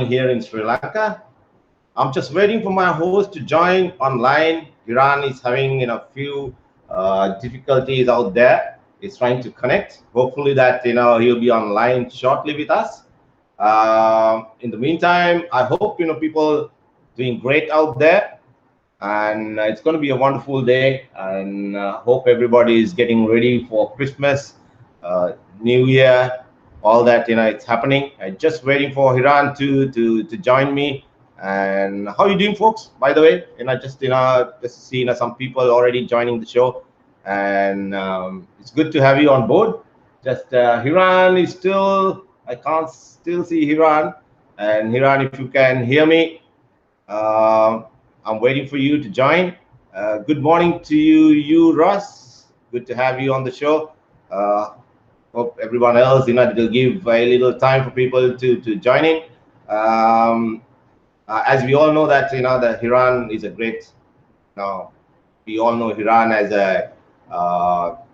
here in Sri Lanka. I'm just waiting for my host to join online. Iran is having few difficulties out there. He's trying to connect. Hopefully that he'll be online shortly with us. In the meantime, I hope people doing great out there, and it's going to be a wonderful day. And hope everybody is getting ready for Christmas, New Year, all that. It's happening. I'm just waiting for Hiran to join me. And how you doing, folks? By the way, just see some people already joining the show, and it's good to have you on board. Just Hiran is still. I can't still see Hiran, and Hiran, if you can hear me, uh, I'm waiting for you to join. Good morning to you, Russ. Good to have you on the show. Uh, Hope everyone else, will give a little time for people to join in. Um, as we all know that, the Hiran is a great, now we all know Hiran as a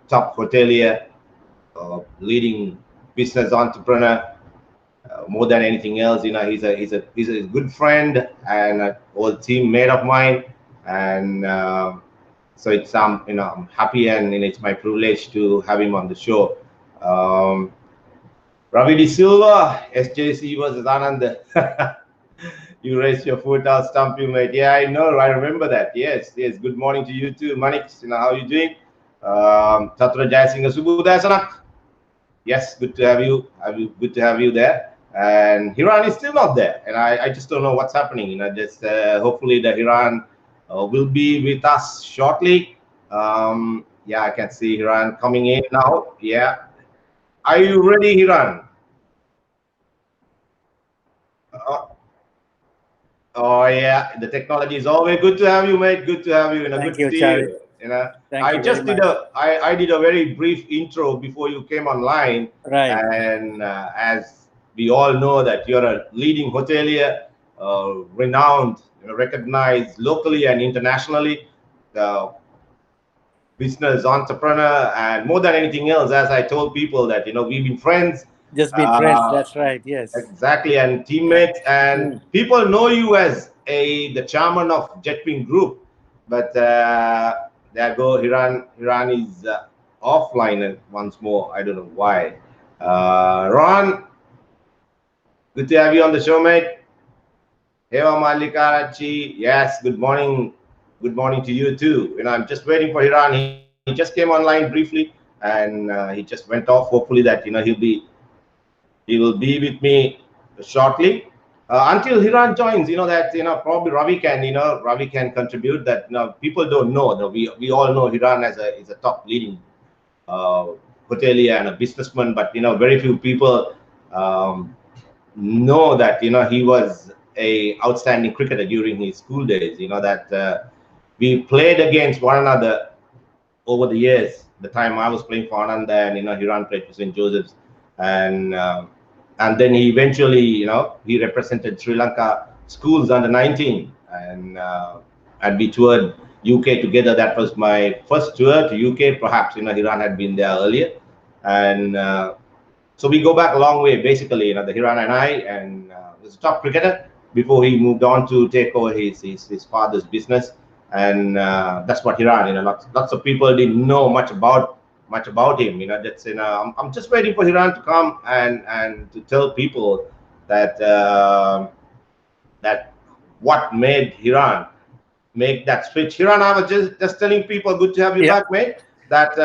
top hotelier, leading business entrepreneur. More than anything else, he's a good friend and an old teammate of mine, and so it's I'm happy, and it's my privilege to have him on the show. Um, Ravi De Silva, SJC versus Anand. You raised your foot, I'll stump you, mate. Yeah, I know. I remember that. Yes, yes. Good morning to you too, Manik. How are you doing? Tatra Jaisinga Subudasanak. Yes, good to have you. Good to have you there. And Hiran is still not there, and I just don't know what's happening. Just hopefully the Hiran will be with us shortly. Yeah, I can see Hiran coming in now. Yeah, are you ready, Hiran? Uh, Oh yeah, the technology is always good to have you, mate. Good to have you. Thank Good to you, see Charlie. you. Thank I you very just did much. I did a very brief intro before you came online, Right. and as we all know that you're a leading hotelier, renowned, recognized locally and internationally, the business entrepreneur, and more than anything else, as I told people that we've been friends. Just been friends. Uh, That's right. Yes. Exactly, and Yeah. teammates, and Mm. people know you as the chairman of Jetwing Group, but there go Hiran. Hiran is offline once more. I don't know why. Ron, good to have you on the show, mate. Heva Malikarachi. Yes, good morning. Good morning to you too. I'm just waiting for Hiran. He just came online briefly, and he just went off. Hopefully that he will be with me shortly. Until Hiran joins, that probably Ravi can contribute. That people don't know. We all know Hiran as a is a top leading uh, hotelier and a businessman, but very few people um, know that he was a outstanding cricketer during his school days. That we played against one another over the years. The time I was playing for Ananda, and Hiran played for St. Joseph's, and then he eventually he represented Sri Lanka schools under 19, and we toured UK together. That was my first tour to UK. Perhaps Hiran had been there earlier, and so we go back a long way. Basically, the Hiran and I, and was a top cricketer before he moved on to take over his father's business, and that's what Hiran. Lots of people didn't know much about him. That's I'm just waiting for Hiran to come and to tell people that that what made Hiran make that switch. Hiran, I was just telling people, good to have you Yeah. back, mate. That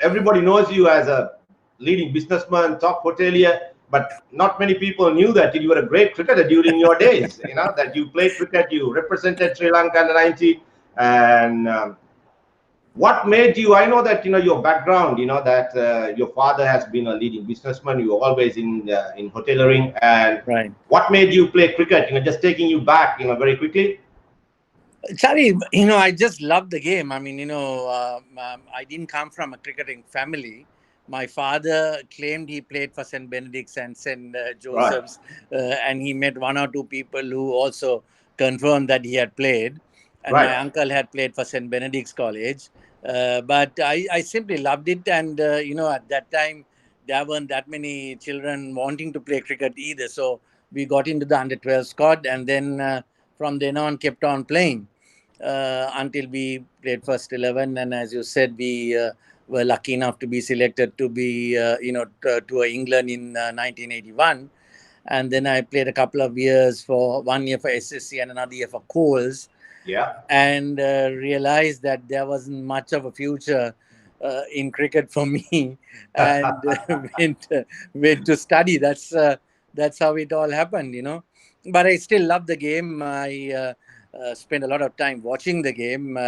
everybody knows you as a leading businessman, top hotelier, but not many people knew that you were a great cricketer during your days. That you played cricket, you represented Sri Lanka under 90, and what made you? I know that your background. That your father has been a leading businessman. You were always in hotelering, and Right. what made you play cricket? Just taking you back, very quickly. Charlie, I just love the game. I mean, I didn't come from a cricketing family. My father claimed he played for St. Benedict's and St. Right. Joseph's, and he met one or two people who also confirmed that he had played. And my Right. uncle had played for St. Benedict's College. But I simply loved it. And, at that time, there weren't that many children wanting to play cricket either. So we got into the under 12 squad, and then from then on kept on playing until we played first 11. And as you said, we were lucky enough to be selected to be tour England in 1981. And then I played a couple of years, for 1 year for SSC and another year for Coles, Yeah. and realized that there wasn't much of a future in cricket for me, and went to study. That's how it all happened, But I still love the game. I spend a lot of time watching the game.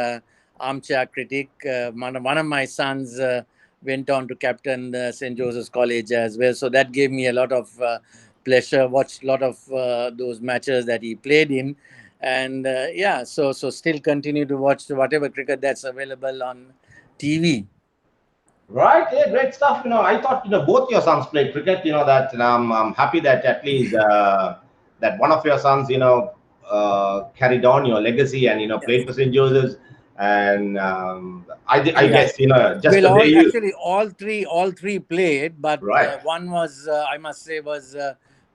Armchair critic. One of my sons went on to captain St. Joseph's College as well, so that gave me a lot of pleasure. Watched a lot of those matches that he played in, and yeah, so still continue to watch whatever cricket that's available on TV. Right, yeah, great stuff. I thought both your sons played cricket. That I'm happy that at least that one of your sons carried on your legacy and played for St. Joseph's. And I Yeah. guess just Well, the way you all three played, but right. one was, I must say, was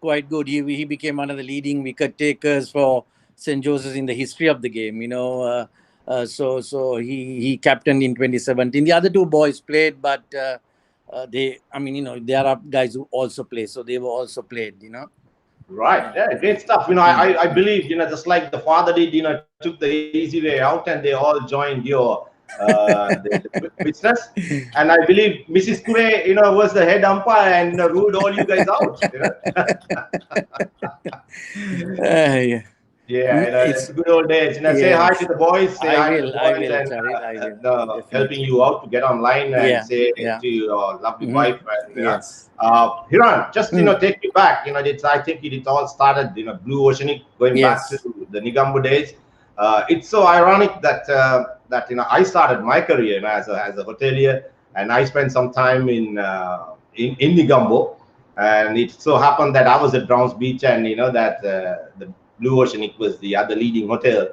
quite good. He became one of the leading wicket takers for St. Joseph's in the history of the game. So he captained in 2017. The other two boys played, but there are guys who also play, so they were also played. Right. Yeah. Yeah, great stuff. Mm. I believe, just like the father did, took the easy way out and they all joined your the business. And I believe Mrs. Kure, was the head umpire and ruled all you guys out. Yeah. Yeah, it's It's good old days. Say hi to Yes. the boys, say hi to the I boys, will, and Charit. I will helping definitely. you out to get online and Yeah, say yeah. to your lovely Hmm. wife. And Yes, yeah. Hiran, just Mm. take me back. I think it all started, Blue Oceanic, going back to Yes. the Nigambo days. It's so ironic that I started my career as a hotelier, and I spent some time in Nigambo, and it so happened that I was at Browns Beach, and that the Blue Oceanic was the other leading hotel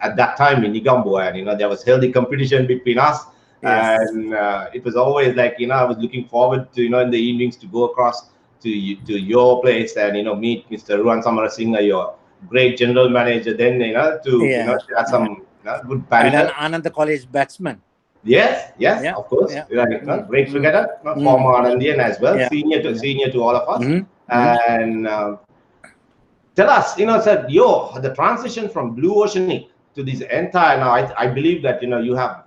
at that time in Nigambo, and there was healthy competition between us, Yes. and it was always like I was looking forward to in the evenings to go across to your place and meet Mr. Ruan Samarasinghe, your great general manager, then to Yeah. share Yeah. some good And an banter. Ananda College batsman. Yes, yes, Yeah. of course. Yeah. Right, Mm. great Mm. cricketer, Mm. former Anandian as well, Yeah. Yeah. senior to all of us. Mm. Mm. And tell us, sir, the transition from Blue Oceanic to this entire now, I believe that you have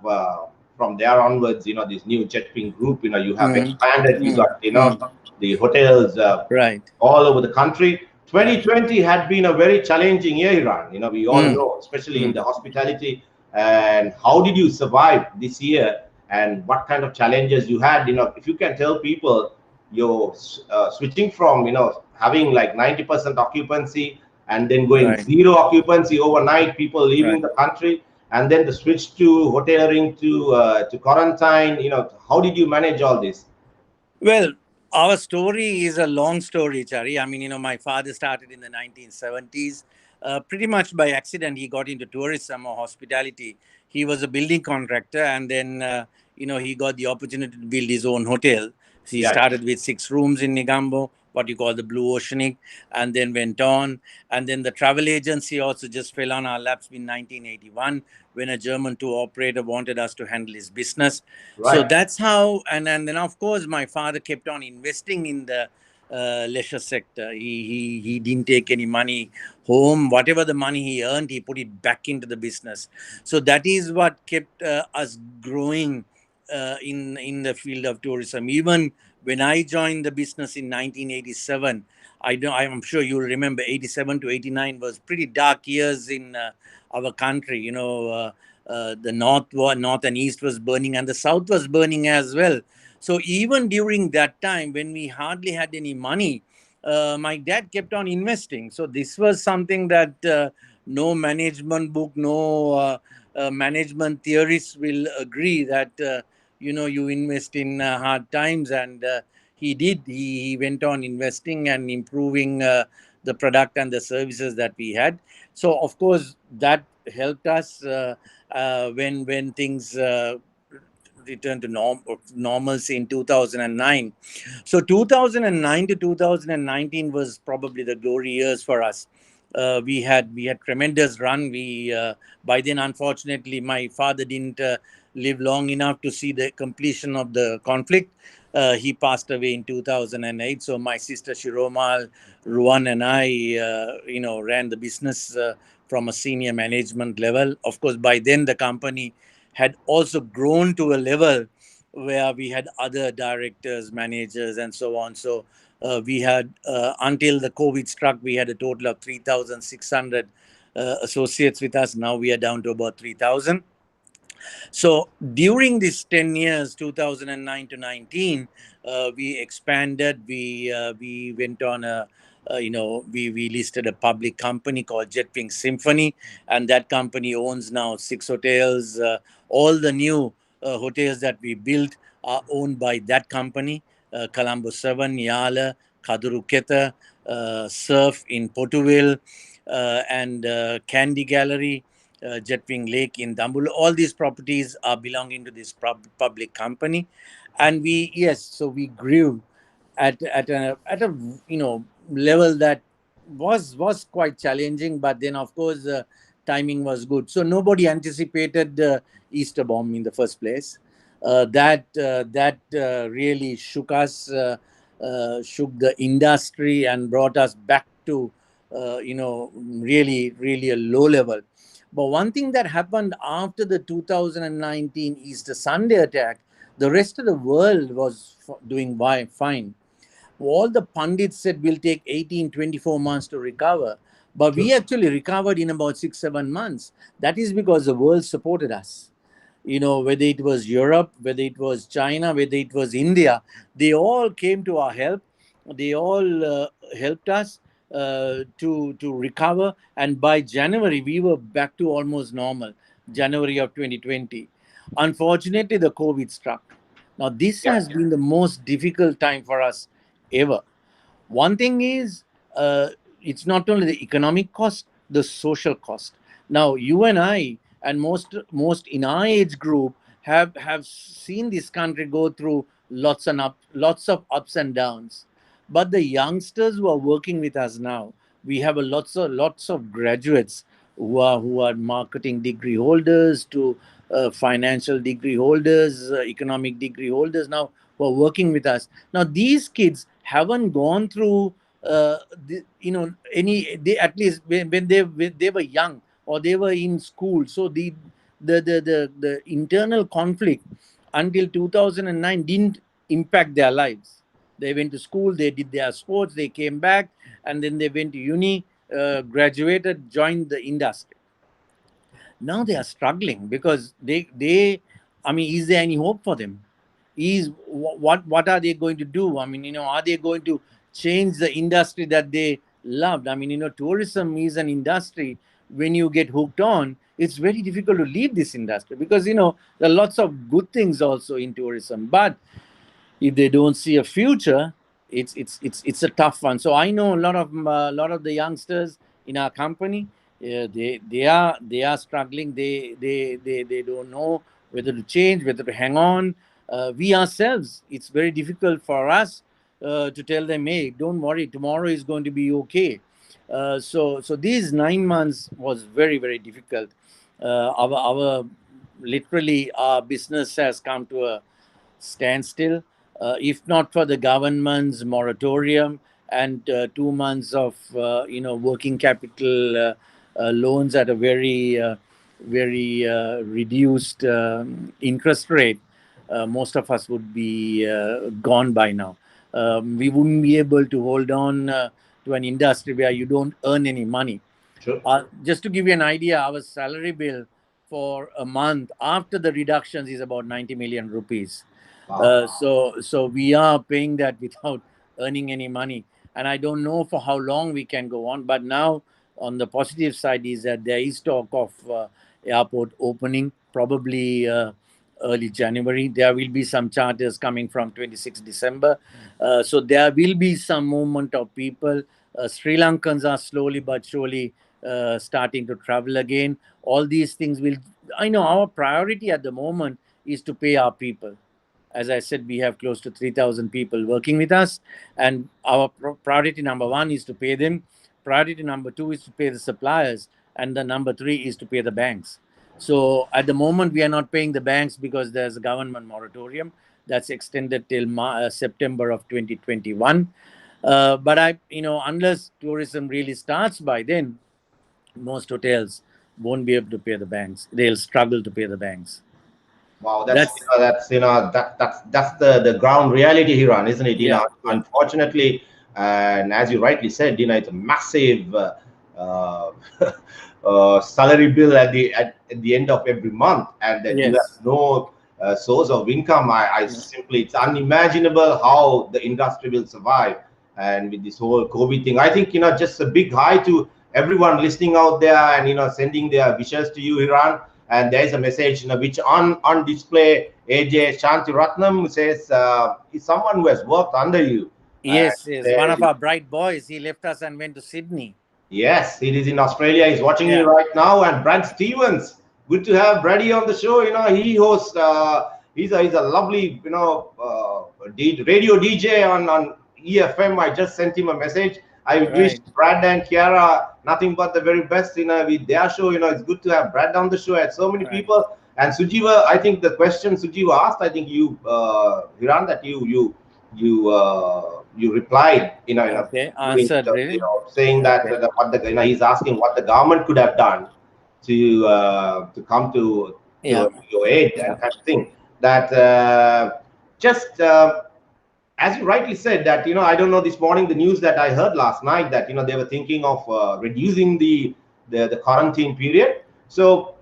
from there onwards, this new Jetping group, you have Mm. expanded. You Mm. got Mm. the hotels Right. all over the country. Right. 2020 had been a very challenging year, Iran. We all Mm. know, especially in Mm. the hospitality. And how did you survive this year? And what kind of challenges you had? If you can tell people, you're switching from having like 90% occupancy and then going Right. zero occupancy overnight, people leaving Right. the country, and then the switch to hoteling to quarantine. How did you manage all this? Well, our story is a long story, Chari. I mean, my father started in the 1970s. Pretty much by accident, he got into tourism or hospitality. He was a building contractor, and then, he got the opportunity to build his own hotel. So he Yeah. started with 6 rooms in Nigambo, what you call the Blue Oceanic, and then went on. And then the travel agency also just fell on our laps in 1981 when a German tour operator wanted us to handle his business. So Right. that's how, and then of course my father kept on investing in the leisure sector. He didn't take any money home. Whatever the money he earned, he put it back into the business. So that is what kept us growing in the field of tourism. Even when I joined the business in 1987, I'm sure you'll remember 87 to 89 was pretty dark years in our country. The north and east was burning, and the south was burning as well. So even during that time, when we hardly had any money, my dad kept on investing. So this was something that no management book, no management theorists will agree that you invest in hard times, and he did. He went on investing and improving the product and the services that we had. So of course that helped us when things returned to normalcy in 2009. So 2009 to 2019 was probably the glory years for us. We had tremendous run. We By then, unfortunately, my father didn't live long enough to see the completion of the conflict. He passed away in 2008. So my sister Shiromal, Ruan, and I, ran the business from a senior management level. Of course, by then the company had also grown to a level where we had other directors, managers, and so on. So we had, until the COVID struck, we had a total of 3,600 associates with us. Now we are down to about 3,000. So during these 10 years, 2009 to 19, we expanded. We went on we listed a public company called Jetwing Symphony, and that company owns now 6 hotels. All the new hotels that we built are owned by that company. Colombo 7, Yala, Kaduruketa, Surf in Portugal, and Candy Gallery, Jetwing Lake in Dambul. All these properties are belonging to this public company, and we grew at a level that was quite challenging. But then, of course, timing was good. So nobody anticipated the Easter bomb in the first place. That really shook us, shook the industry, and brought us back to really a low level. But one thing that happened after the 2019 Easter Sunday attack, the rest of the world was doing fine. All the pundits said we'll take 18, 24 months to recover. But we actually recovered in about 6, 7 months. That is because the world supported us. Whether it was Europe, whether it was China, whether it was India, they all came to our help. They all helped us to recover. And by January, we were back to almost normal, January of 2020. Unfortunately, the COVID struck. Now, this Yeah. has been the most difficult time for us ever. One thing is, it's not only the economic cost, the social cost. Now, you and I, and most in our age group, have seen this country go through lots of ups and downs. But the youngsters who are working with us now, we have a lots of graduates who are marketing degree holders to financial degree holders, economic degree holders now, who are working with us. Now these kids haven't gone through they, at least when they were young, or they were in school. So the internal conflict until 2009 didn't impact their lives. They went to school, they did their sports, they came back, and then they went to uni, graduated, joined the industry. Now they are struggling because they I mean, is there any hope for them? Is what are they going to do? I mean, are they going to change the industry that they loved? I mean, tourism is an industry. When you get hooked on, it's very difficult to leave this industry, because there are lots of good things also in tourism. But if they don't see a future, it's a tough one. So I know a lot of the youngsters in our company. They are struggling. They don't know whether to change, whether to hang on. We ourselves, it's very difficult for us to tell them, hey, don't worry, tomorrow is going to be okay. So these 9 months was very, very difficult. Our literally, our business has come to a standstill. If not for the government's moratorium and 2 months of working capital loans at a very reduced interest rate, most of us would be gone by now. We wouldn't be able to hold on to an industry where you don't earn any money. True. Just to give you an idea, our salary bill for a month after the reductions is about 90 million rupees. Wow. So we are paying that without earning any money, and I don't know for how long we can go on. But now, on the positive side, is that there is talk of airport opening, probably early January. There will be some charters coming from 26 December. So there will be some movement of people. Sri Lankans are slowly but surely starting to travel again. All these things will. I know our priority at the moment is to pay our people. As I said, we have close to 3,000 people working with us, and our priority number one is to pay them. Priority number two is to pay the suppliers, and the number three is to pay the banks. So at the moment, we are not paying the banks because there's a government moratorium that's extended till September of 2021. But unless tourism really starts by then, most hotels won't be able to pay the banks. They'll struggle to pay the banks. Wow, That's that's the ground reality here on, isn't it? yeah, yeah. Unfortunately, and as you rightly said, it's a massive uh, salary bill at the end of every month, and that you have Yes. no source of income. I Yeah. simply, it's unimaginable how the industry will survive. And with this whole COVID thing, I think just a big hi to everyone listening out there, and sending their wishes to you, Hiran. And there is a message which on display. AJ Shanti Ratnam says, is someone who has worked under you. And Yes, yes. One says, of our bright boys, he left us and went to Sydney. yes, it is in Australia. He's watching you Yeah. right now. And Brad Stevens, good to have Brady on the show. He hosts. He's a lovely radio DJ on EFM. I just sent him a message. I wish Right. Brad and Kiara nothing but the very best. With their show. It's good to have Brad on the show. And so many Right. people. And Sujiva, I think the question Sujiva asked, I think you, Hiran, that you replied, Okay. doing Answered really. saying that Okay. what the he's asking what the government could have done to come Yeah. to your aid Yeah. and kind of thing that just as you rightly said that I don't know, this morning the news that I heard last night that they were thinking of reducing the quarantine period. So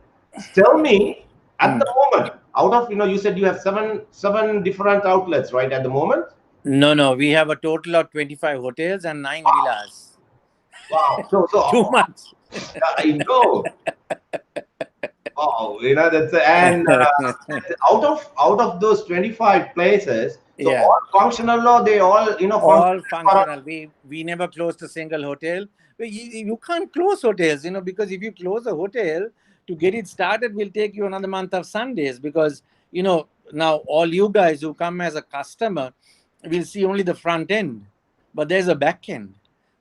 tell me, at Hmm. the moment, out of you said you have seven different outlets, right, at the moment. No, no. We have a total of 25 hotels and 9 villas. Wow. So Too much. I know. Wow, that's and out of those 25 places, so Yeah. all functional, or they all function All as far as. functional. We never closed a single hotel. But you can't close hotels, because if you close a hotel, to get it started will take you another month of Sundays, because now all you guys who come as a customer will see only the front end, but there's a back end.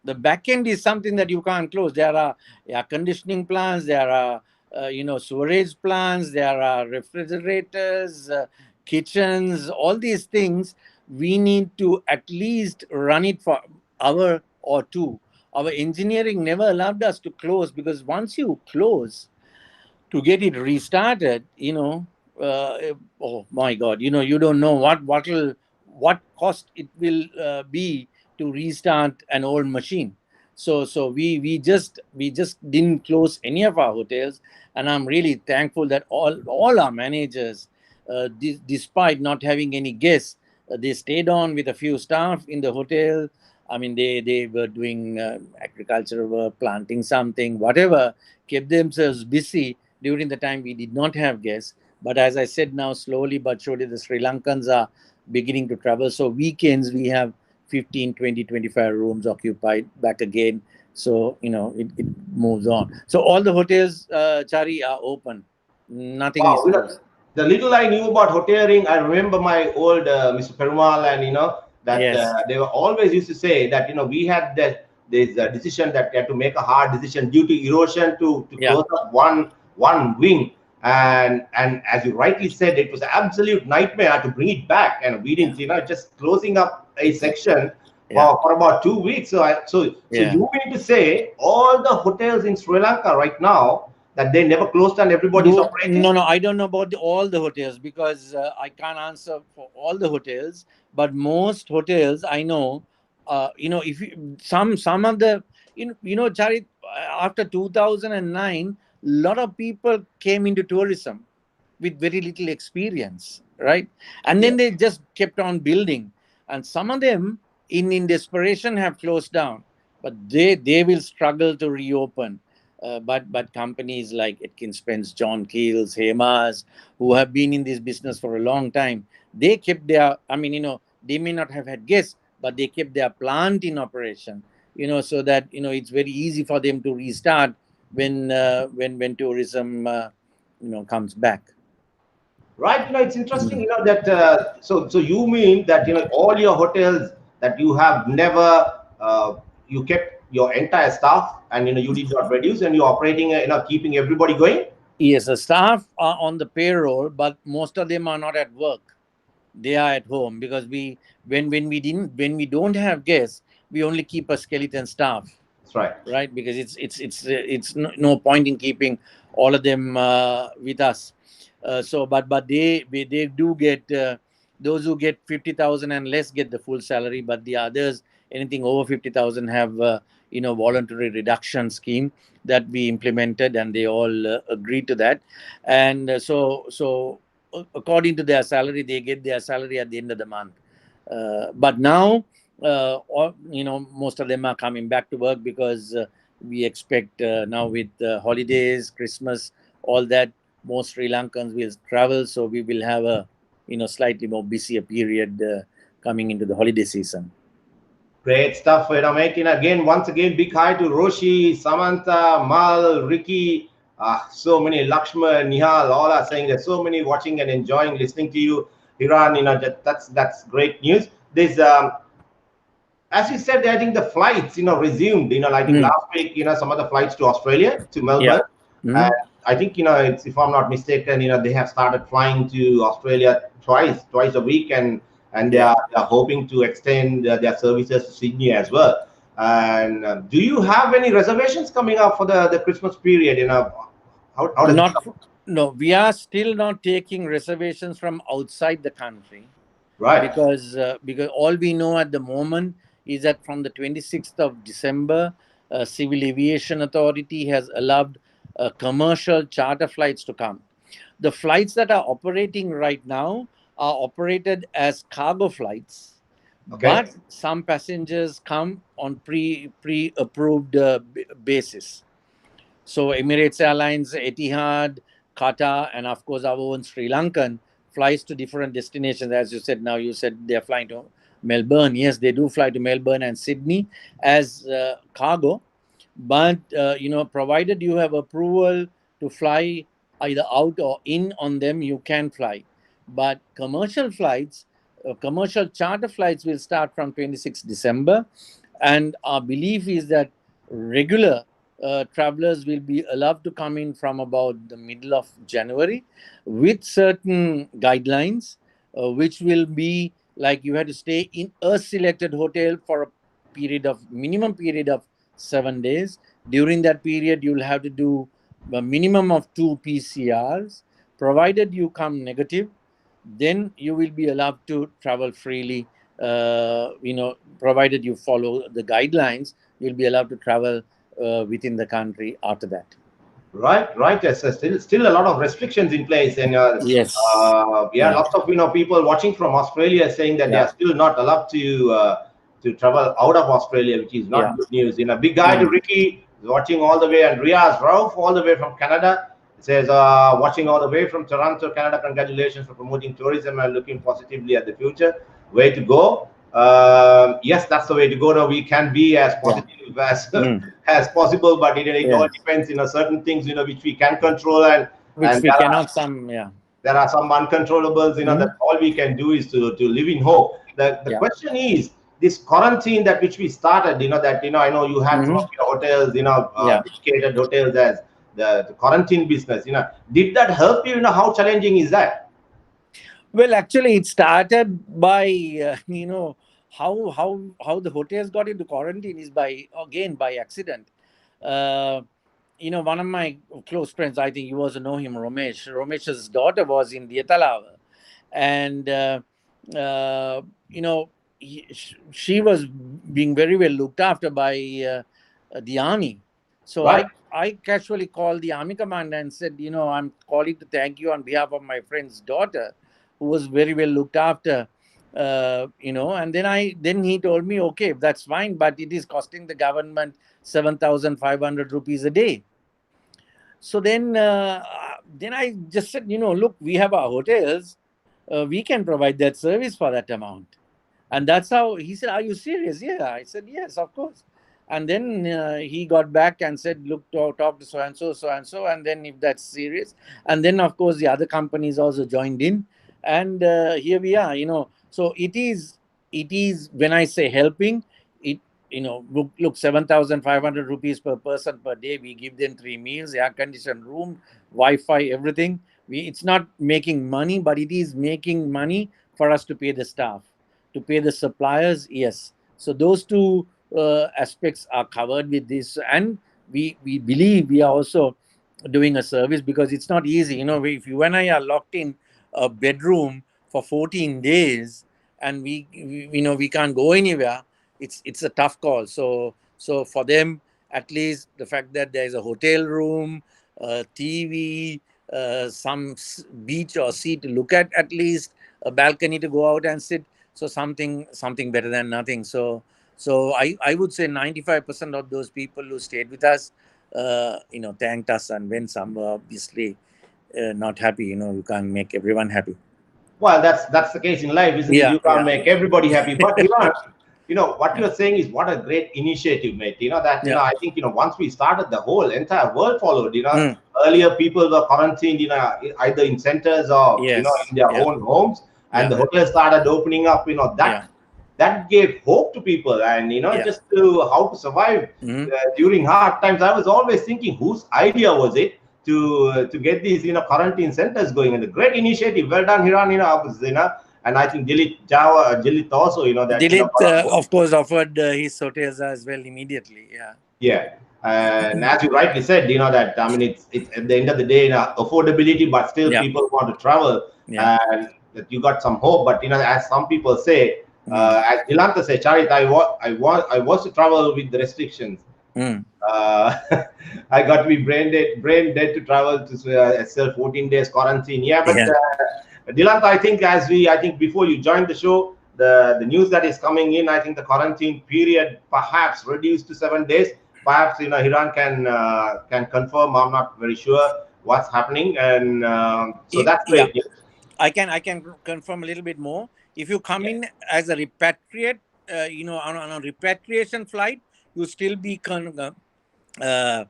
The back end is something that you can't close. There are air conditioning plants, there are sewerage plants, there are refrigerators, kitchens, all these things. We need to at least run it for hour or two. Our engineering never allowed us to close, because once you close, to get it restarted, oh my God, you don't know what cost it will be to restart an old machine. So we just didn't close any of our hotels, and I'm really thankful that all our managers, despite not having any guests, they stayed on with a few staff in the hotel. I mean, they were doing agricultural work, planting something, whatever, kept themselves busy during the time we did not have guests. But as I said, now slowly but surely the Sri Lankans are beginning to travel. So weekends we have 15, 20, 25 rooms occupied back again. So, it moves on. So all the hotels, Chari, are open. Nothing is Wow, closed. the little I knew about hoteling, I remember my old Mr. Perumal, and that Yes. they were always used to say that we had this decision that we had to make a hard decision due to erosion to Yeah. close up one wing, and as you rightly said, it was an absolute nightmare to bring it back, and we Yeah. didn't just closing up a section Yeah. for about 2 weeks. So Yeah. you mean to say all the hotels in Sri Lanka right now that they never closed and everybody's operating? No, I don't know about all the hotels, because I can't answer for all the hotels. But most hotels I know, if some of the, Charit, after 2009, a lot of people came into tourism with very little experience, right? And Yeah. then they just kept on building, and some of them, in desperation, have closed down, but they will struggle to reopen. But companies like Atkins Spence, John Keel's, Hemas, who have been in this business for a long time, they kept their, I mean, they may not have had guests, but they kept their plant in operation, so that it's very easy for them to restart when tourism comes back. Right, it's interesting, Mm. that so you mean that all your hotels that you have never you kept your entire staff, and you did not reduce, and you're operating, keeping everybody going. Yes, the staff are on the payroll, but most of them are not at work. They are at home because when we don't have guests, we only keep a skeleton staff, That's right. right? Because it's no point in keeping all of them with us. But they do get, those who get 50,000 and less get the full salary, but the others, anything over 50,000, have voluntary reduction scheme that we implemented, and they all agreed to that. And according to their salary, they get their salary at the end of the month. But now, most of them are coming back to work because we expect, now with holidays, Christmas, all that, most Sri Lankans will travel, so we will have a slightly more busier period coming into the holiday season. Great stuff, mate. Again, once again, big hi to Roshi, Samantha, Mal, Ricky, so many, Lakshman, Nihal, all are saying there's so many watching and enjoying listening to you, Iran. That's great news. There's as you said, I think the flights, resumed. I think Mm. last week, some of the flights to Australia, to Yeah. Melbourne, and Mm. I think, it's, if I'm not mistaken, they have started flying to Australia twice a week, and they Yeah. are hoping to extend their services to Sydney as well. And do you have any reservations coming up for the Christmas period? How does it Not look? No, we are still not taking reservations from outside the country, Right. because all we know at the moment is that from the 26th of December, Civil Aviation Authority has allowed commercial charter flights to come. The flights that are operating right now are operated as cargo flights, Okay. but some passengers come on pre approved basis. So Emirates Airlines, Etihad, Qatar, and of course our own Sri Lankan flies to different destinations. As you said, now you said they're flying to Melbourne. Yes, they do fly to Melbourne and Sydney as cargo, but provided you have approval to fly either out or in on them, you can fly. But commercial flights, commercial charter flights will start from 26 December, and our belief is that regular travelers will be allowed to come in from about the middle of January, with certain guidelines, which will be like you had to stay in a selected hotel for a minimum period of 7 days. During that period, you'll have to do a minimum of 2 PCRs. Provided you come negative, then you will be allowed to travel freely. Provided you follow the guidelines, you'll be allowed to travel within the country after that. Right, right. Yes, still a lot of restrictions in place, and Yes. yeah, Yeah. lots of people watching from Australia saying that they Yeah. are still not allowed to travel out of Australia, which is Yeah. not good news. Big guy to Mm. Ricky watching all the way, and Riaz Rauf all the way from Canada says watching all the way from Toronto, Canada. Congratulations for promoting tourism and looking positively at the future. Way to go. Yes, that's the way to go. Now we can be as Yeah. positive as Mm. as possible, but it all Yeah. depends, certain things, which we can control, and Which we cannot some. Yeah. there are some uncontrollables, Mm. that all we can do is to live in hope. The Yeah. question is this quarantine that which we started, that I know you had some Mm. of your hotels, Yeah. dedicated hotels as the quarantine business, did that help you? How challenging is that? Well, actually, it started by how the hotels got into quarantine is by again by accident. Uh, One of my close friends, I think you also know him, Romesh. Romesh's daughter was in Diatalava, and uh, you know she was being very well looked after by the army. So Right. I casually called the army commander and said, I'm calling to thank you on behalf of my friend's daughter, who was very well looked after. And then he told me, okay, that's fine, but it is costing the government 7,500 rupees a day. So then I just said, look, we have our hotels, we can provide that service for that amount. And that's how he said, are you serious? Yeah, I said, yes, of course. And then he got back and said, look, talk to so and so, so and so. And then if that's serious, and then of course the other companies also joined in, and here we are. So it is when I say helping it. Look, 7,500 rupees per person per day. We give them 3 meals, air conditioned room, Wi-Fi, everything. It's not making money, but it is making money for us to pay the staff, to pay the suppliers. Yes. So those two aspects are covered with this, and we believe we are also doing a service, because it's not easy. If you and I are locked in a bedroom for 14 days, and we can't go anywhere, it's a tough call. So for them, at least the fact that there's a hotel room, TV, some beach or sea to look at least a balcony to go out and sit. So something better than nothing. So I would say 95% of those people who stayed with us, thanked us, and when some were obviously not happy. You can't make everyone happy. Well, that's the case in life, isn't it? Yeah, You can't yeah, make everybody happy. But what yeah, you're saying is what a great initiative, mate. That yeah. I think once we started, the whole entire world followed. Mm, Earlier people were quarantined, either in centers or yes, in their yeah, own homes, and yeah, the hotels started opening up. yeah, That gave hope to people, and yeah. just to how to survive Mm. during hard times. I was always thinking, whose idea was it to get these quarantine centers going? And a great initiative, well done, Hiran. And I think Dilit also, that Dilit, got on board. of course, offered his hotels as well immediately. Yeah, Yeah. And as you rightly said, that I mean, it's at the end of the day, affordability, but still yeah, people want to travel, yeah. and that you got some hope. But as some people say, Mm, as Dilanta say, Charit, I was to travel with the restrictions. mm, Uh, I got to be brain dead to travel to self 14 days quarantine. Yeah, but yeah. Dilanta, I think before you joined the show, the news that is coming in, I think the quarantine period perhaps reduced to 7 days. Perhaps Hiran can confirm. I'm not very sure what's happening, and so that's Yeah, great news. I can confirm a little bit more. If you come Yeah. in as a repatriate, on a repatriation flight, you still be uh,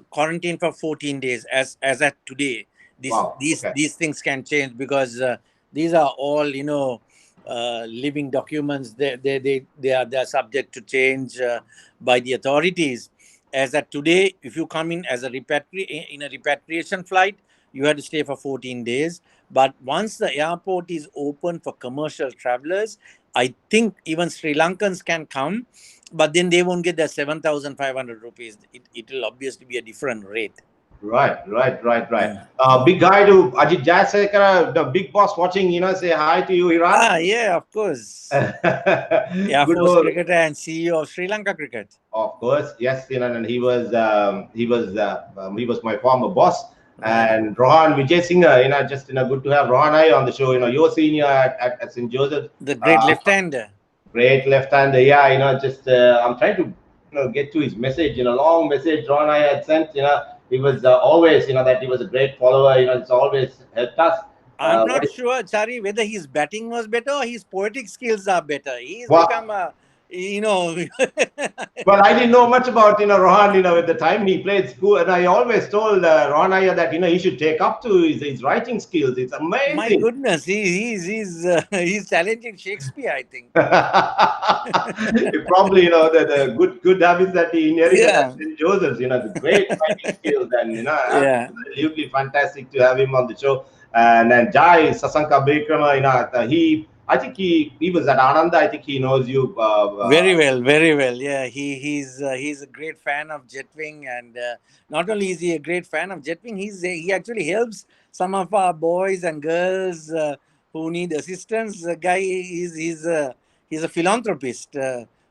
quarantine for 14 days, as at today. These Wow. these Okay. these things can change, because these are all living documents. They are subject to change by the authorities. As at today, if you come in as a in a repatriation flight, you have to stay for 14 days. But once the airport is open for commercial travelers, I think even Sri Lankans can come, but then they won't get the 7,500 rupees. It will obviously be a different rate. Right. Mm. Big hi to Ajit Jayasekara, the big boss watching. Say hi to you, Hiran. Yeah, of course. Air Good Force old. cricketer and CEO of Sri Lanka Cricket. Of course, yes, and he was my former boss. Right. And Rohan Vijay Singer, just good to have Rohan I on the show. You're senior at St. Joseph, The great uh, left-hander. great left-hander. Yeah, just I'm trying to get to his message. Long message Rohan I had sent. He was always that he was a great follower. It's always helped us. I'm But not sure, Chari, whether his batting was better or his poetic skills are better. He's become well, a, you know, Well, I didn't know much about Rohan. At the time he played school, and I always told Rohan Iyer that he should take up to his writing skills. It's my amazing. goodness, he's challenging Shakespeare, I think. Probably the good habits that he inherited at Yeah, St. Joseph's. The great writing skills, and yeah. absolutely fantastic to have him on the show. And then Jai Sasanka Bikrama, I think he was at Ananda. I think he knows you. Very well, very well. Yeah, he's a great fan of Jetwing, and not only is he a great fan of Jetwing, he actually helps some of our boys and girls who need assistance. The guy he's a philanthropist